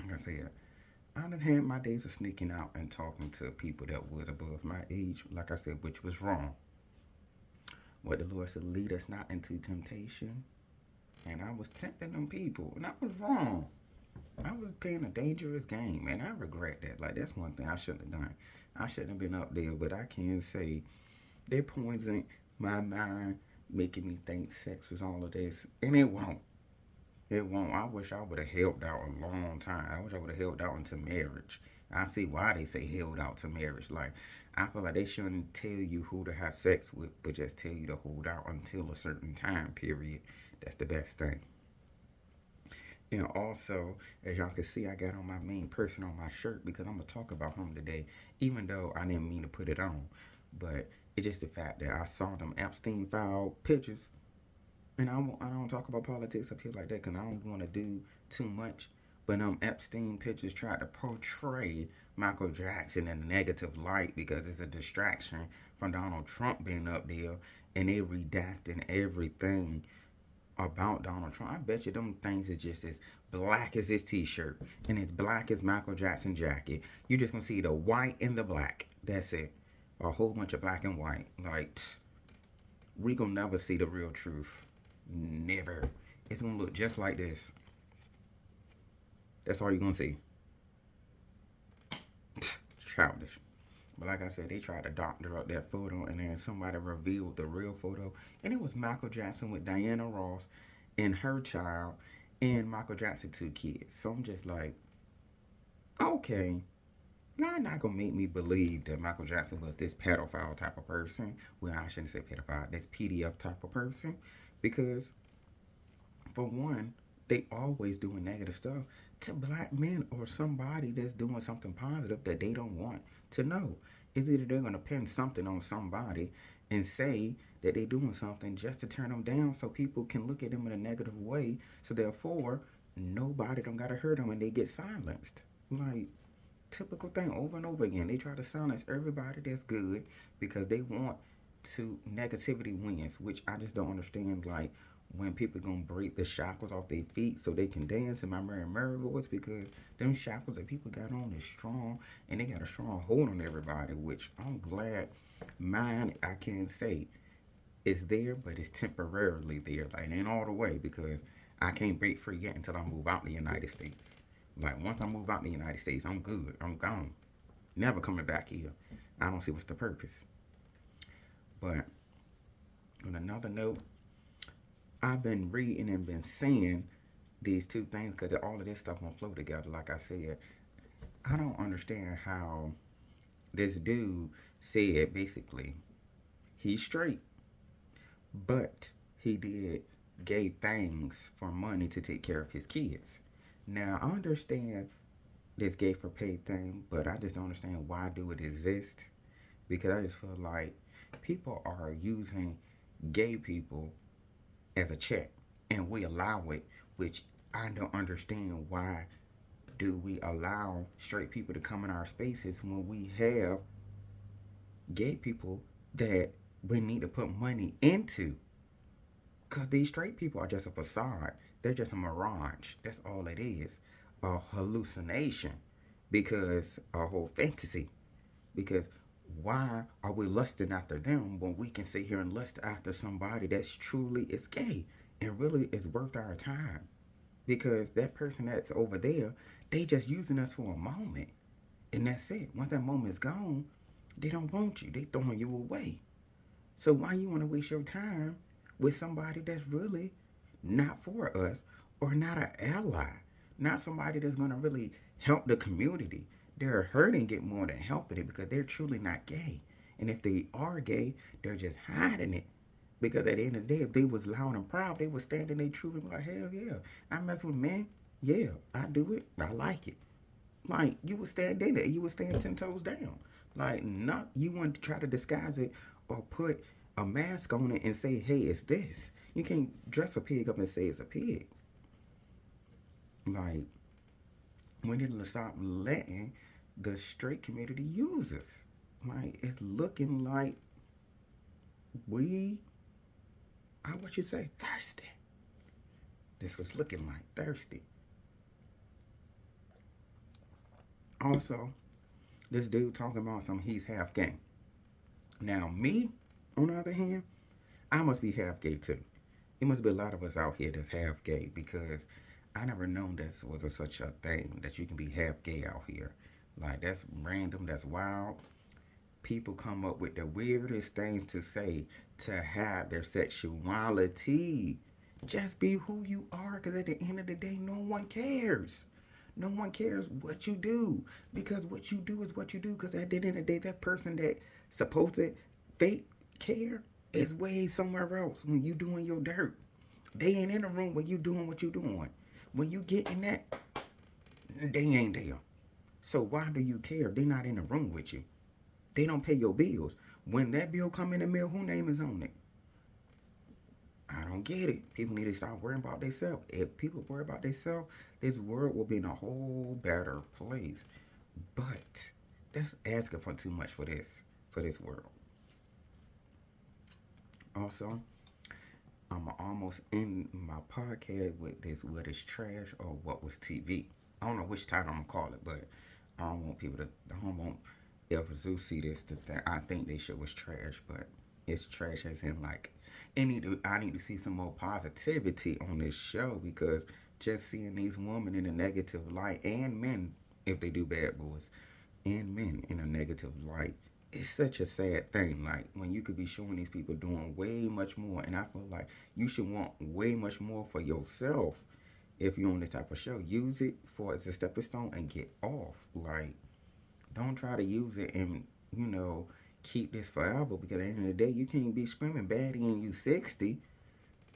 like I said, I done had my days of sneaking out and talking to people that was above my age, like I said, which was wrong. What the Lord said, lead us not into temptation. And I was tempting them people, and I was wrong. I was playing a dangerous game, and I regret that. Like, that's one thing I shouldn't have done. I shouldn't have been up there, but I can say they poisoned my mind, making me think sex was all of this, and it won't. It won't. I wish I would have held out a long time. I wish I would have held out until marriage. I see why they say held out to marriage. Like, I feel like they shouldn't tell you who to have sex with, but just tell you to hold out until a certain time period. That's the best thing. And also, as y'all can see, I got on my main person on my shirt because I'm gonna talk about him today, even though I didn't mean to put it on. But it's just the fact that I saw them Epstein file pictures, and I don't talk about politics up here like that because I don't want to do too much. But Epstein pictures tried to portray Michael Jackson in a negative light because it's a distraction from Donald Trump being up there, and they redacting everything about Donald Trump. I bet you them things is just as black as his t-shirt and as black as Michael Jackson jacket. You just gonna see the white and the black. That's it. A whole bunch of black and white. Like, we gonna never see the real truth. Never. It's gonna look just like this. That's all you're gonna see. Childish. But like I said, they tried to doctor up that photo, and then somebody revealed the real photo, and it was Michael Jackson with Diana Ross and her child, and Michael Jackson two kids. So I'm just like, okay, now not gonna make me believe that Michael Jackson was this pedophile type of person. Well, I shouldn't say pedophile. This PDF type of person, because for one, they always doing negative stuff to black men or somebody that's doing something positive that they don't want to know. It's either they're gonna pin something on somebody and say that they're doing something just to turn them down so people can look at them in a negative way. So therefore, nobody don't gotta hurt them and they get silenced. Like, typical thing over and over again. They try to silence everybody that's good because they want to negativity wins, which I just don't understand. Like, when people gonna break the shackles off their feet so they can dance in my Mary voice, because them shackles that people got on is strong and they got a strong hold on everybody, which I'm glad mine, I can say, is there, but it's temporarily there. Like, it ain't all the way because I can't break free yet until I move out the United States. Like, once I move out the United States, I'm good. I'm gone. Never coming back here. I don't see what's the purpose. But on another note, I've been reading and been seeing these two things because all of this stuff won't flow together. Like I said, I don't understand how this dude said basically he's straight, but he did gay things for money to take care of his kids. Now I understand this gay for pay thing, but I just don't understand why do it exist, because I just feel like people are using gay people as a check and we allow it, which I don't understand. Why do we allow straight people to come in our spaces when we have gay people that we need to put money into? Because these straight people are just a facade. They're just a mirage. That's all it is. A hallucination. Because a whole fantasy. Because why are we lusting after them when we can sit here and lust after somebody that's truly is gay and really is worth our time? Because that person that's over there, they just using us for a moment. And that's it. Once that moment is gone, they don't want you. They throwing you away. So why you want to waste your time with somebody that's really not for us, or not an ally, not somebody that's going to really help the community? They're hurting it more than helping it because they're truly not gay. And if they are gay, they're just hiding it. Because at the end of the day, if they was loud and proud, they would stand in their truth and be like, hell yeah, I mess with men. Yeah, I do it. I like it. Like, you would stand in it. You would stand 10 toes down. Like, not you want to try to disguise it or put a mask on it and say, hey, it's this. You can't dress a pig up and say it's a pig. Like, we need to stop letting the straight community use us. Like, it's looking like we are, what you say, thirsty. This was looking like thirsty. Also, this dude talking about he's half gay. Now, me, on the other hand, I must be half gay too. It must be a lot of us out here that's half gay, because I never known this was such a thing that you can be half gay out here. Like, that's random, that's wild. People come up with the weirdest things to say to hide their sexuality. Just be who you are, because at the end of the day, no one cares. No one cares what you do, because what you do is what you do. Because at the end of the day, that person that supposed to fake care is way somewhere else when you doing your dirt. They ain't in the room when you doing what you doing. When you get in that, they ain't there. So why do you care? They not in the room with you. They don't pay your bills. When that bill come in the mail, who name is on it? I don't get it. People need to stop worrying about themselves. If people worry about themselves, this world will be in a whole better place. But that's asking for too much for this world. Also, I'm almost in my podcast with this what is trash or what was TV. I don't know which title I'm gonna call it, but I don't want people to. I don't want if Zeus see this to think I think this show was trash, but it's trash as in like I need to see some more positivity on this show because just seeing these women in a negative light and men if they do bad boys and men in a negative light, it's such a sad thing. Like when you could be showing these people doing way much more, and I feel like you should want way much more for yourself. If you're on this type of show, use it for as a stepping stone and get off. Like, don't try to use it and keep this forever because at the end of the day, you can't be screaming baddie and you 60.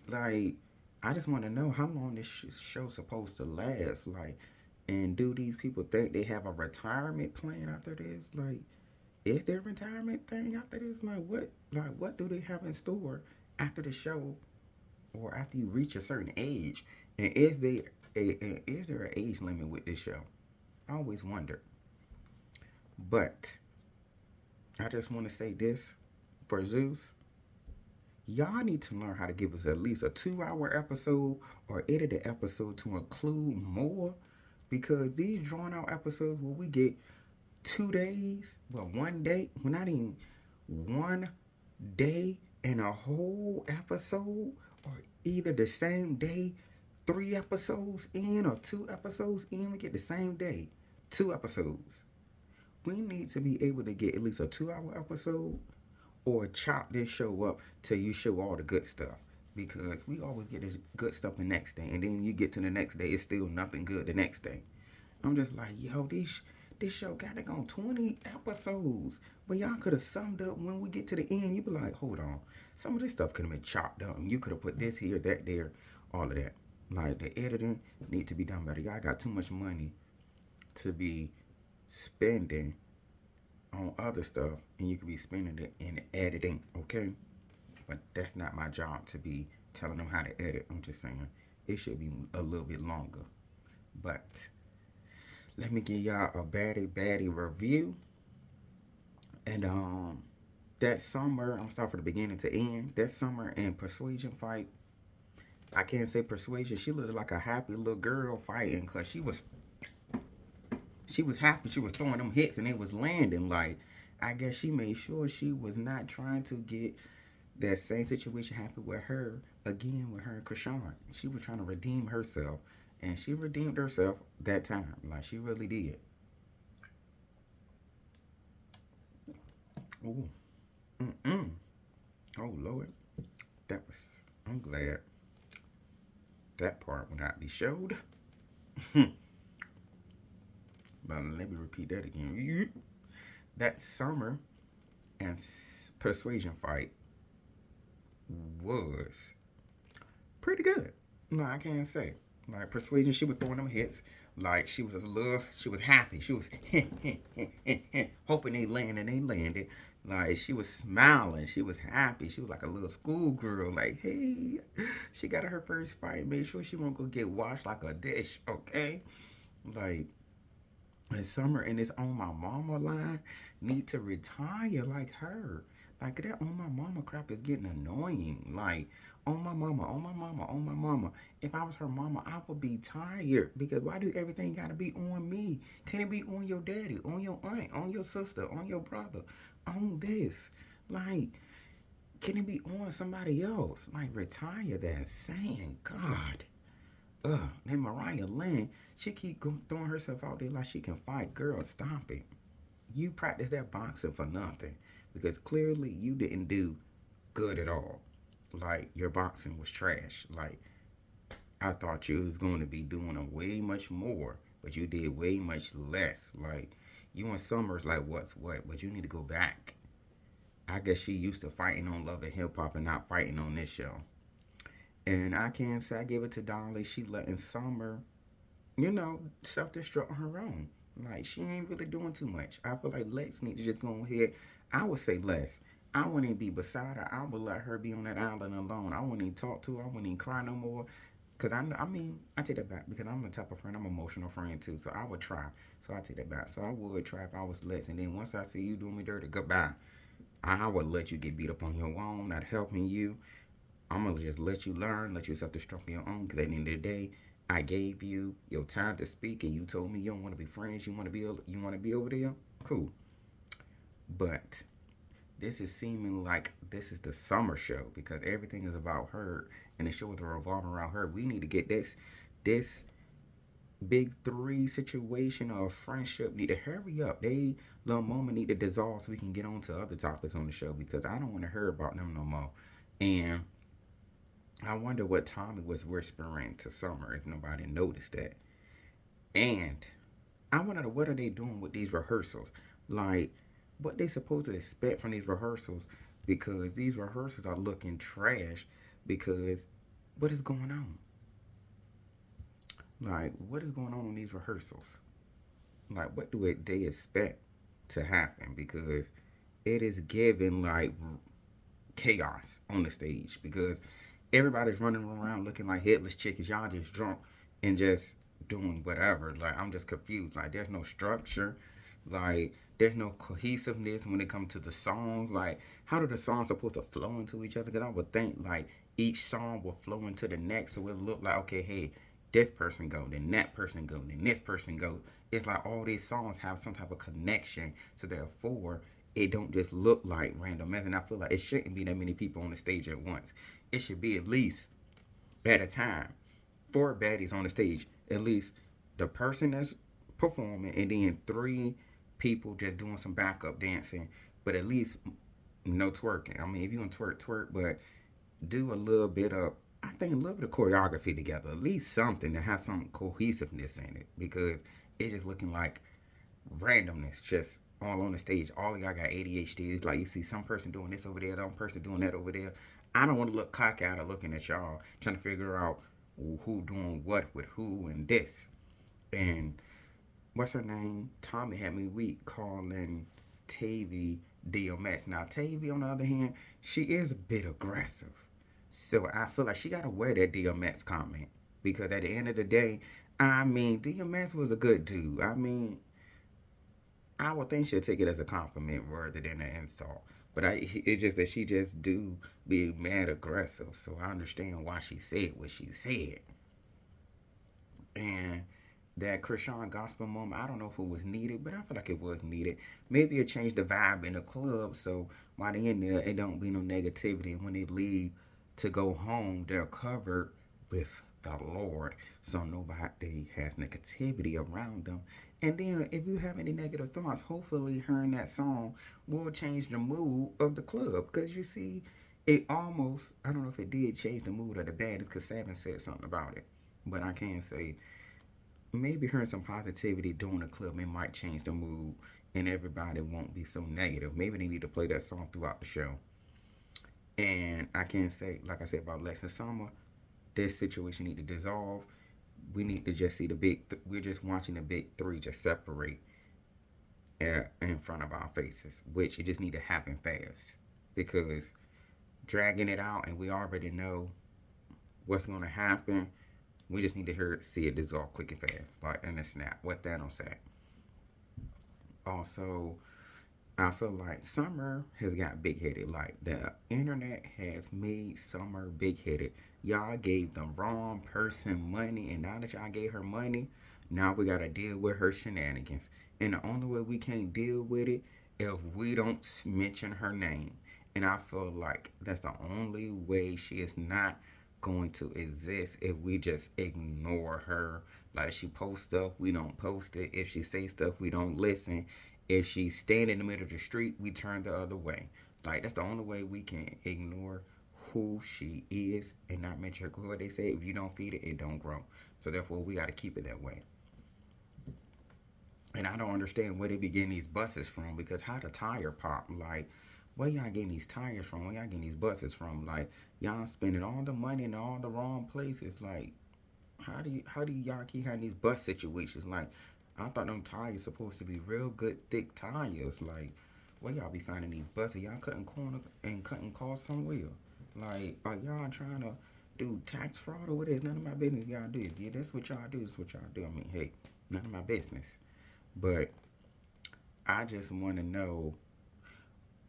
Like, I just want to know how long this show's supposed to last. Like, and do these people think they have a retirement plan after this? Like, is there a retirement thing after this? What do they have in store after the show or after you reach a certain age? And is there an age limit with this show? I always wonder. But I just want to say this for Zeus. Y'all need to learn how to give us at least a 2-hour episode or edit the episode to include more because these drawn out episodes where we get 2 days, well, one day, well, not even one day and a whole episode, or either the same day, 3 episodes in, or 2 episodes in, we get the same day, 2 episodes. We need to be able to get at least a 2-hour episode or chop this show up till you show all the good stuff. Because we always get this good stuff the next day, and then you get to the next day, it's still nothing good the next day. I'm just like, yo, this show got to go on 20 episodes. But y'all could have summed up when we get to the end. You'd be like, hold on. Some of this stuff could have been chopped up. And you could have put this here, that there, all of that. Like, the editing need to be done better. Y'all got too much money to be spending on other stuff. And you could be spending it in editing, okay? But that's not my job to be telling them how to edit. I'm just saying it should be a little bit longer. But let me give y'all a baddie review. And that summer, I'm starting from the beginning to end. That summer in Persuasion fight, I can't say Persuasion. She looked like a happy little girl fighting because she was happy. She was throwing them hits and it was landing. Like, I guess she made sure she was not trying to get that same situation happen with her again with her and Krishan. She was trying to redeem herself. And she redeemed herself that time. Like, she really did. Ooh. Mm-mm. Oh, Lord. I'm glad that part will not be showed. But let me repeat that again. That summer and Persuasion fight was pretty good. No, I can't say. Like, Persuasion, she was throwing them hits. Like, she was happy. She was hoping they landed, and they landed. Like, she was smiling. She was happy. She was like a little schoolgirl. Like, hey, she got her first fight. Make sure she won't go get washed like a dish, okay? Like, and Summer and this On My Mama line need to retire like her. Like, that On My Mama crap is getting annoying. Like, on my mama, on my mama, on my mama. If I was her mama, I would be tired. Because why do everything gotta be on me? Can it be on your daddy, on your aunt, on your sister, on your brother, on this? Like, can it be on somebody else? Like, retire that saying, God. Then Mariah Lynn, she keep throwing herself out there like she can fight. Girl, stop it. You practice that boxing for nothing. Because clearly you didn't do good at all. Like, your boxing was trash. Like, I thought you was going to be doing a way much more, but you did way much less. Like you and Summers, like what's what, but you need to go back. I guess she used to fighting on Love and Hip Hop and not fighting on this show. And I can't say I give it to Dolly. She letting Summer, self destruct on her own. Like she ain't really doing too much. I feel like Lex need to just go ahead. I would say less. I wouldn't even be beside her. I would let her be on that island alone. I wouldn't even talk to her. I wouldn't even cry no more. Cause I take that back because I'm the type of friend. I'm an emotional friend too. So I would try. So I take that back. So I would try if I was less. And then once I see you doing me dirty, goodbye. I would let you get beat up on your own, not helping you. I'm gonna just let you learn, let yourself destruct your own. Cause at the end of the day, I gave you your time to speak, and you told me you don't want to be friends. You want to be over there. Cool. But this is seeming like this is the summer show because everything is about her, and the show is revolving around her. We need to get this big three situation or friendship need to hurry up. They little moment need to dissolve so we can get on to other topics on the show because I don't want to hear about them no more. And I wonder what Tommy was whispering to Summer if nobody noticed that. And I wonder what are they doing with these rehearsals? Like what they supposed to expect from these rehearsals because these rehearsals are looking trash because what is going on? Like what is going on in these rehearsals? Like what do they expect to happen? Because it is given like chaos on the stage because everybody's running around looking like headless chickens. Y'all just drunk and just doing whatever. Like I'm just confused. Like there's no structure. Like there's no cohesiveness when it comes to the songs. Like how do the songs supposed to flow into each other? Because I would think like each song will flow into the next, so it look like okay, hey, this person go, then that person go, then this person go. It's like all these songs have some type of connection, so therefore it don't just look like random mess. And I feel like it shouldn't be that many people on the stage at once. It should be at least at a time four baddies on the stage. At least the person that's performing, and then three people just doing some backup dancing. But at least no twerking. I mean, if you want to twerk, twerk, but do a little bit of I think a little bit of choreography together, at least something to have some cohesiveness in it, because it's just looking like randomness, just all on the stage. All of y'all got ADHD. It's like you see some person doing this over there, some person doing that over there. I don't want to look cockeyed or looking at y'all trying to figure out who doing what with who and this. And what's her name? Tommy had me weak calling Tavy DMX. Now Tavy, on the other hand, she is a bit aggressive. So I feel like she gotta wear that DMX comment. Because at the end of the day, I mean, DMX was a good dude. I mean, I would think she'll take it as a compliment rather than an insult. But it's just that she just do be mad aggressive. So I understand why she said what she said. And that Krishan gospel moment, I don't know if it was needed, but I feel like it was needed. Maybe it changed the vibe in the club, so while they in there, it don't be no negativity. And when they leave to go home, they're covered with the Lord, so nobody has negativity around them. And then, if you have any negative thoughts, hopefully hearing that song will change the mood of the club. Because you see, it almost, I don't know if it did change the mood of the band, it's because Seven said something about it. But I can say maybe hearing some positivity during the club, it might change the mood and everybody won't be so negative. Maybe they need to play that song throughout the show. And I can say, like I said about Lex and Summer, this situation need to dissolve. We need to just see the we're just watching the big three just separate in front of our faces, which it just need to happen fast. Because dragging it out and we already know what's going to happen, we just need to see it dissolve quick and fast, like in a snap. What Thanos said. Also, I feel like Summer has got big headed. Like the internet has made Summer big headed. Y'all gave the wrong person money, and now that y'all gave her money, now we gotta deal with her shenanigans. And the only way we can't deal with it if we don't mention her name. And I feel like that's the only way she is not going to exist if we just ignore her. Like she posts stuff, we don't post it. If she says stuff, we don't listen. If she stand in the middle of the street, we turn the other way. Like that's the only way we can ignore who she is and not matriarchal. What they say, if you don't feed it, it don't grow. So therefore, we got to keep it that way. And I don't understand where they be getting these buses from because how the tire pop? Like, where y'all getting these tires from? Where y'all getting these buses from? Like, y'all spending all the money in all the wrong places. Like, how do y'all keep having these bus situations? Like, I thought them tires supposed to be real good thick tires. Like, where y'all be finding these buses? Y'all cutting corner and cutting costs somewhere. Like, are y'all trying to do tax fraud or what is none of my business y'all do. If that's what y'all do, it's what y'all do. I mean, hey, none of my business. But I just want to know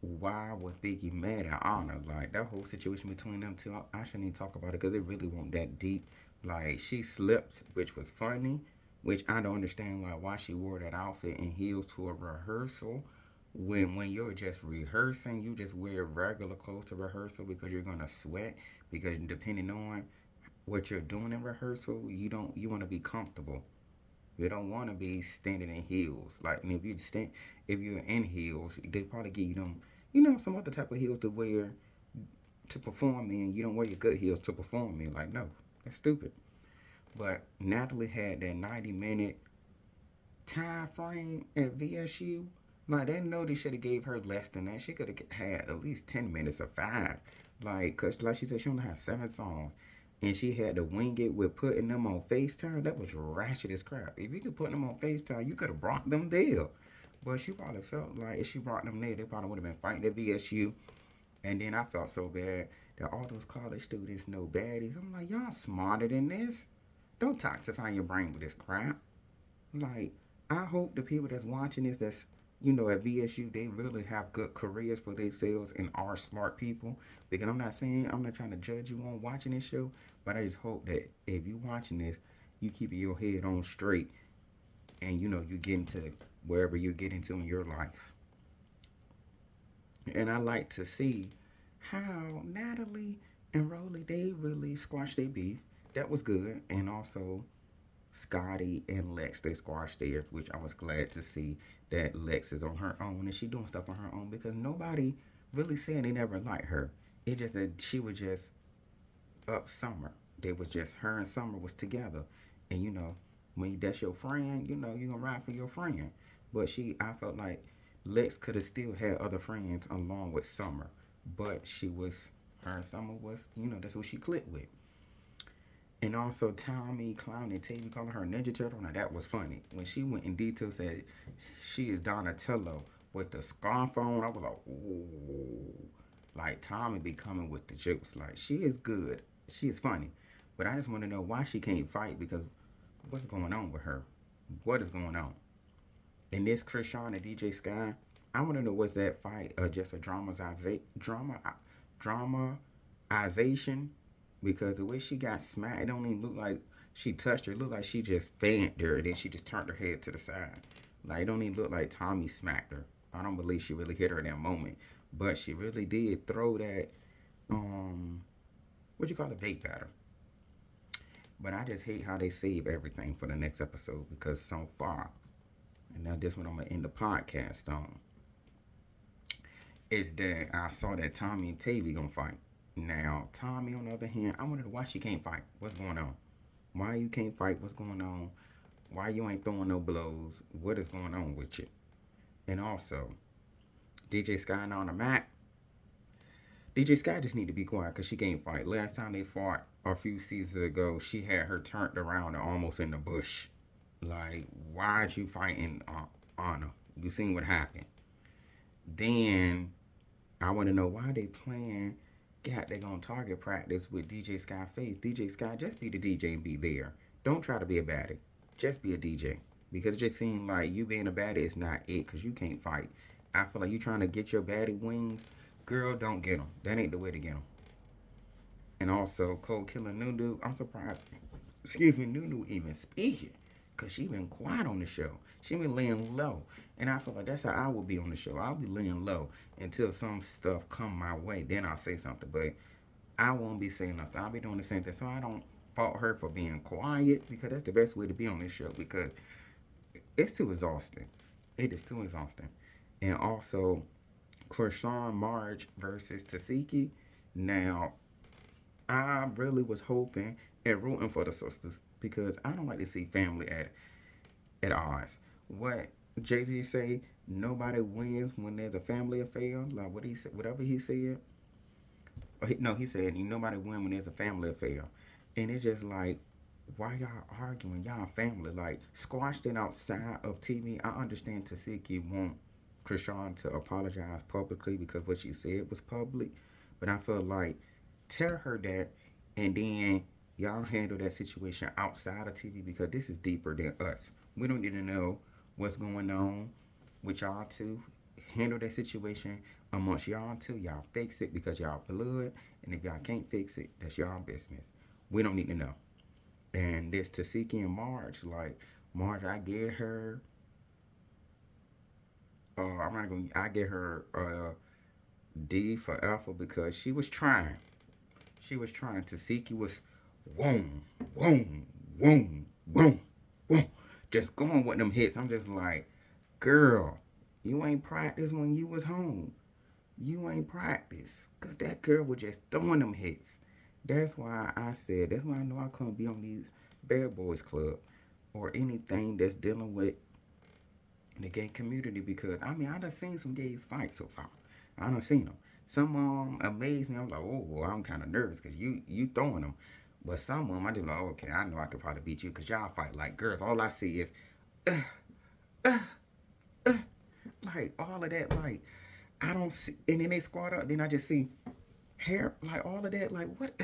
why was Biggie mad at Anna? Like that whole situation between them two, I shouldn't even talk about it because it really wasn't that deep. Like she slipped, which was funny, which I don't understand why she wore that outfit and heels to a rehearsal. When you're just rehearsing, you just wear regular clothes to rehearsal because you're gonna sweat. Because depending on what you're doing in rehearsal, you want to be comfortable. You don't want to be standing in heels. Like, and if you're in heels, they probably give you them, some other type of heels to wear to perform in. You don't wear your good heels to perform in. Like, no, that's stupid. But Natalie had that 90-minute time frame at VSU. Like, they know they should have gave her less than that. She could have had at least 10 minutes of five. Like, cause like she said, she only had 7 songs. And she had to wing it with putting them on FaceTime. That was ratchet as crap. If you could put them on FaceTime, you could have brought them there. But she probably felt like if she brought them there, they probably would have been fighting at VSU. And then I felt so bad that all those college students know baddies. I'm like, y'all smarter than this. Don't toxify your brain with this crap. Like, I hope the people that's watching this, at VSU, they really have good careers for themselves and are smart people. Because I'm not trying to judge you on watching this show, but I just hope that if you watching this, you keep your head on straight and you get into wherever you get into in your life. And I like to see how Natalie and Rolly, they really squashed their beef. That was good. And also Scotty and Lex, they squashed theirs, which I was glad to see that Lex is on her own and she doing stuff on her own because nobody really said they never liked her. It just that she was just up Summer. They was just her and Summer was together, and when that's your friend, you gonna ride for your friend. But I felt like Lex could have still had other friends along with Summer, but her and Summer was, that's who she clicked with. And also Tommy Clown and Tavy calling her Ninja Turtle. Now that was funny. When she went in detail said she is Donatello with the scarf on, I was like, ooh. Like Tommy be coming with the jokes. Like she is good. She is funny. But I just want to know why she can't fight because what's going on with her? What is going on? And this Krishan and DJ Sky, I want to know was that fight just a dramatization because the way she got smacked, it don't even look like she touched her. It looked like she just fanned her and then she just turned her head to the side. Like it don't even look like Tommy smacked her. I don't believe she really hit her in that moment, but she really did throw that what you call it, vape batter. But I just hate how they save everything for the next episode because so far, and now this one I'm gonna end the podcast on, is that I saw that Tommy and Tavy gonna fight. Now, Tommy, on the other hand, I wonder why she can't fight. What's going on? Why you can't fight? What's going on? Why you ain't throwing no blows? What is going on with you? And also, DJ Sky and on the mat. DJ Sky just need to be quiet because she can't fight. Last time they fought a few seasons ago, she had her turned around and almost in the bush. Like, why'd you fighting Anna? You seen what happened. Then I want to know why they playing. God, they gonna target practice with DJ Sky face. DJ Sky, just be the DJ and be there. Don't try to be a baddie. Just be a DJ. Because it just seems like you being a baddie is not it because you can't fight. I feel like you trying to get your baddie wings. Girl, don't get them. That ain't the way to get them. And also, Cold Killer Nunu, I'm surprised, Nunu even speaking. Because she been quiet on the show. She been laying low. And I feel like that's how I would be on the show. I'll be laying low until some stuff come my way. Then I'll say something. But I won't be saying nothing. I'll be doing the same thing. So I don't fault her for being quiet. Because that's the best way to be on this show. Because it's too exhausting. It is too exhausting. And also, Krishan Marge versus Tasiki. Now, I really was hoping and rooting for the sisters because I don't like to see family at odds. What Jay-Z say, nobody wins when there's a family affair. Like what he said, whatever he said. No, he said nobody wins when there's a family affair. And it's just like, why y'all arguing? Y'all family. Like, squash that outside of TV. I understand Tasiki want Krishan to apologize publicly because what she said was public. But I feel like, tell her that and then y'all handle that situation outside of TV because this is deeper than us. We don't need to know what's going on with y'all two. Handle that situation amongst y'all two. Y'all fix it because y'all blood. And if y'all can't fix it, that's y'all business. We don't need to know. And this Tasiki and Marge, like Marge, I get her. I'm not gonna. I get her D for Alpha because she was trying. She was trying. Tasiki was, boom, boom, boom, boom, boom, just going with them hits. I'm just like, girl, you ain't practiced when you was home. You ain't practiced. Cause that girl was just throwing them hits. That's why I said, that's why I know I couldn't be on these Bad Boys Club or anything that's dealing with the gay community because I mean I done seen some gays fight so far. I done seen them. Some amaze me. I'm like, oh, well, I'm kind of nervous because you throwing them. But some of them I just like, okay, I know I could probably beat you because y'all fight like girls. All I see is, uh, uh, uh, like all of that. Like I don't see, and then they squat up. Then I just see hair, like all of that. Like what?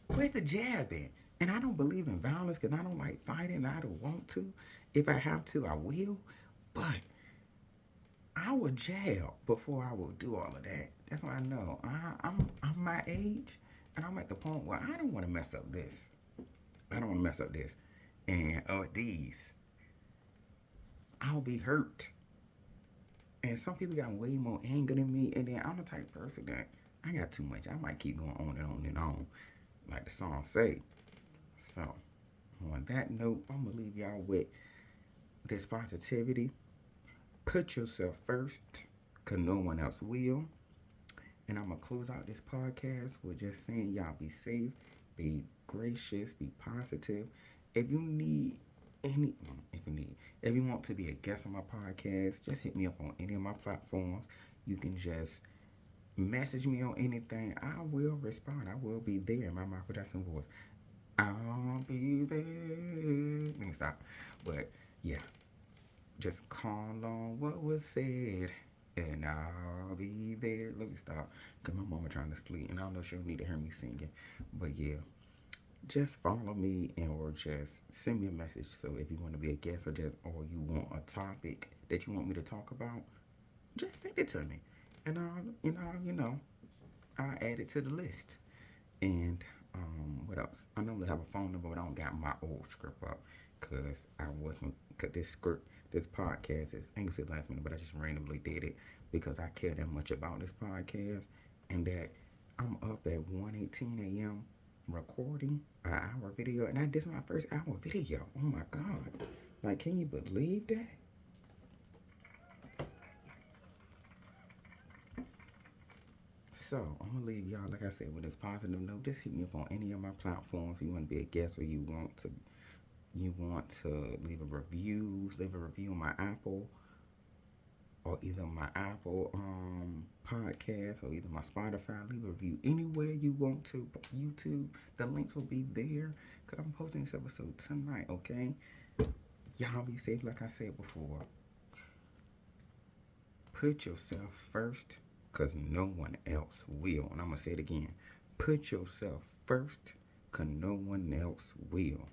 Where's the jab at? And I don't believe in violence because I don't like fighting. I don't want to. If I have to, I will. But I would jail before I would do all of that. That's why I know I'm my age, and I'm at the point where I don't want to mess up this. I don't want to mess up this, and these I'll be hurt. And some people got way more anger than me, and then I'm the type of person that I got too much. I might keep going on and on and on, like the song say. So on that note, I'm gonna leave y'all with this positivity. Put yourself first, cause no one else will. And I'm gonna close out this podcast with just saying y'all be safe, be gracious, be positive. If you need any, if you want to be a guest on my podcast, just hit me up on any of my platforms. You can just message me on anything. I will respond. I will be there in my Michael Jackson voice. I'll be there. Let me stop. But yeah, just call on what was said, and I'll be there. Let me stop, cause my mama trying to sleep, and I don't know if she'll need to hear me singing. But yeah, just follow me and or just send me a message. So if you want to be a guest or you want a topic that you want me to talk about, just send it to me, and I'll add it to the list. And what else? I normally have a phone number, but I don't got my old script up because I wasn't. Cause this script, this podcast is I ain't gonna say last minute, but I just randomly did it because I care that much about this podcast and that I'm up at 1:18 a.m. recording an hour video, and this is my first hour video. Oh my god! Like, can you believe that? So I'm gonna leave y'all, like I said, with this positive note. Just hit me up on any of my platforms. If you want to be a guest or you want to leave a review on my Apple or either my Apple podcast or either my Spotify. Leave a review anywhere you want to. YouTube, the links will be there because I'm posting this episode tonight. Okay, y'all be safe. Like I said before, put yourself first because no one else will. And I'm going to say it again. Put yourself first because no one else will.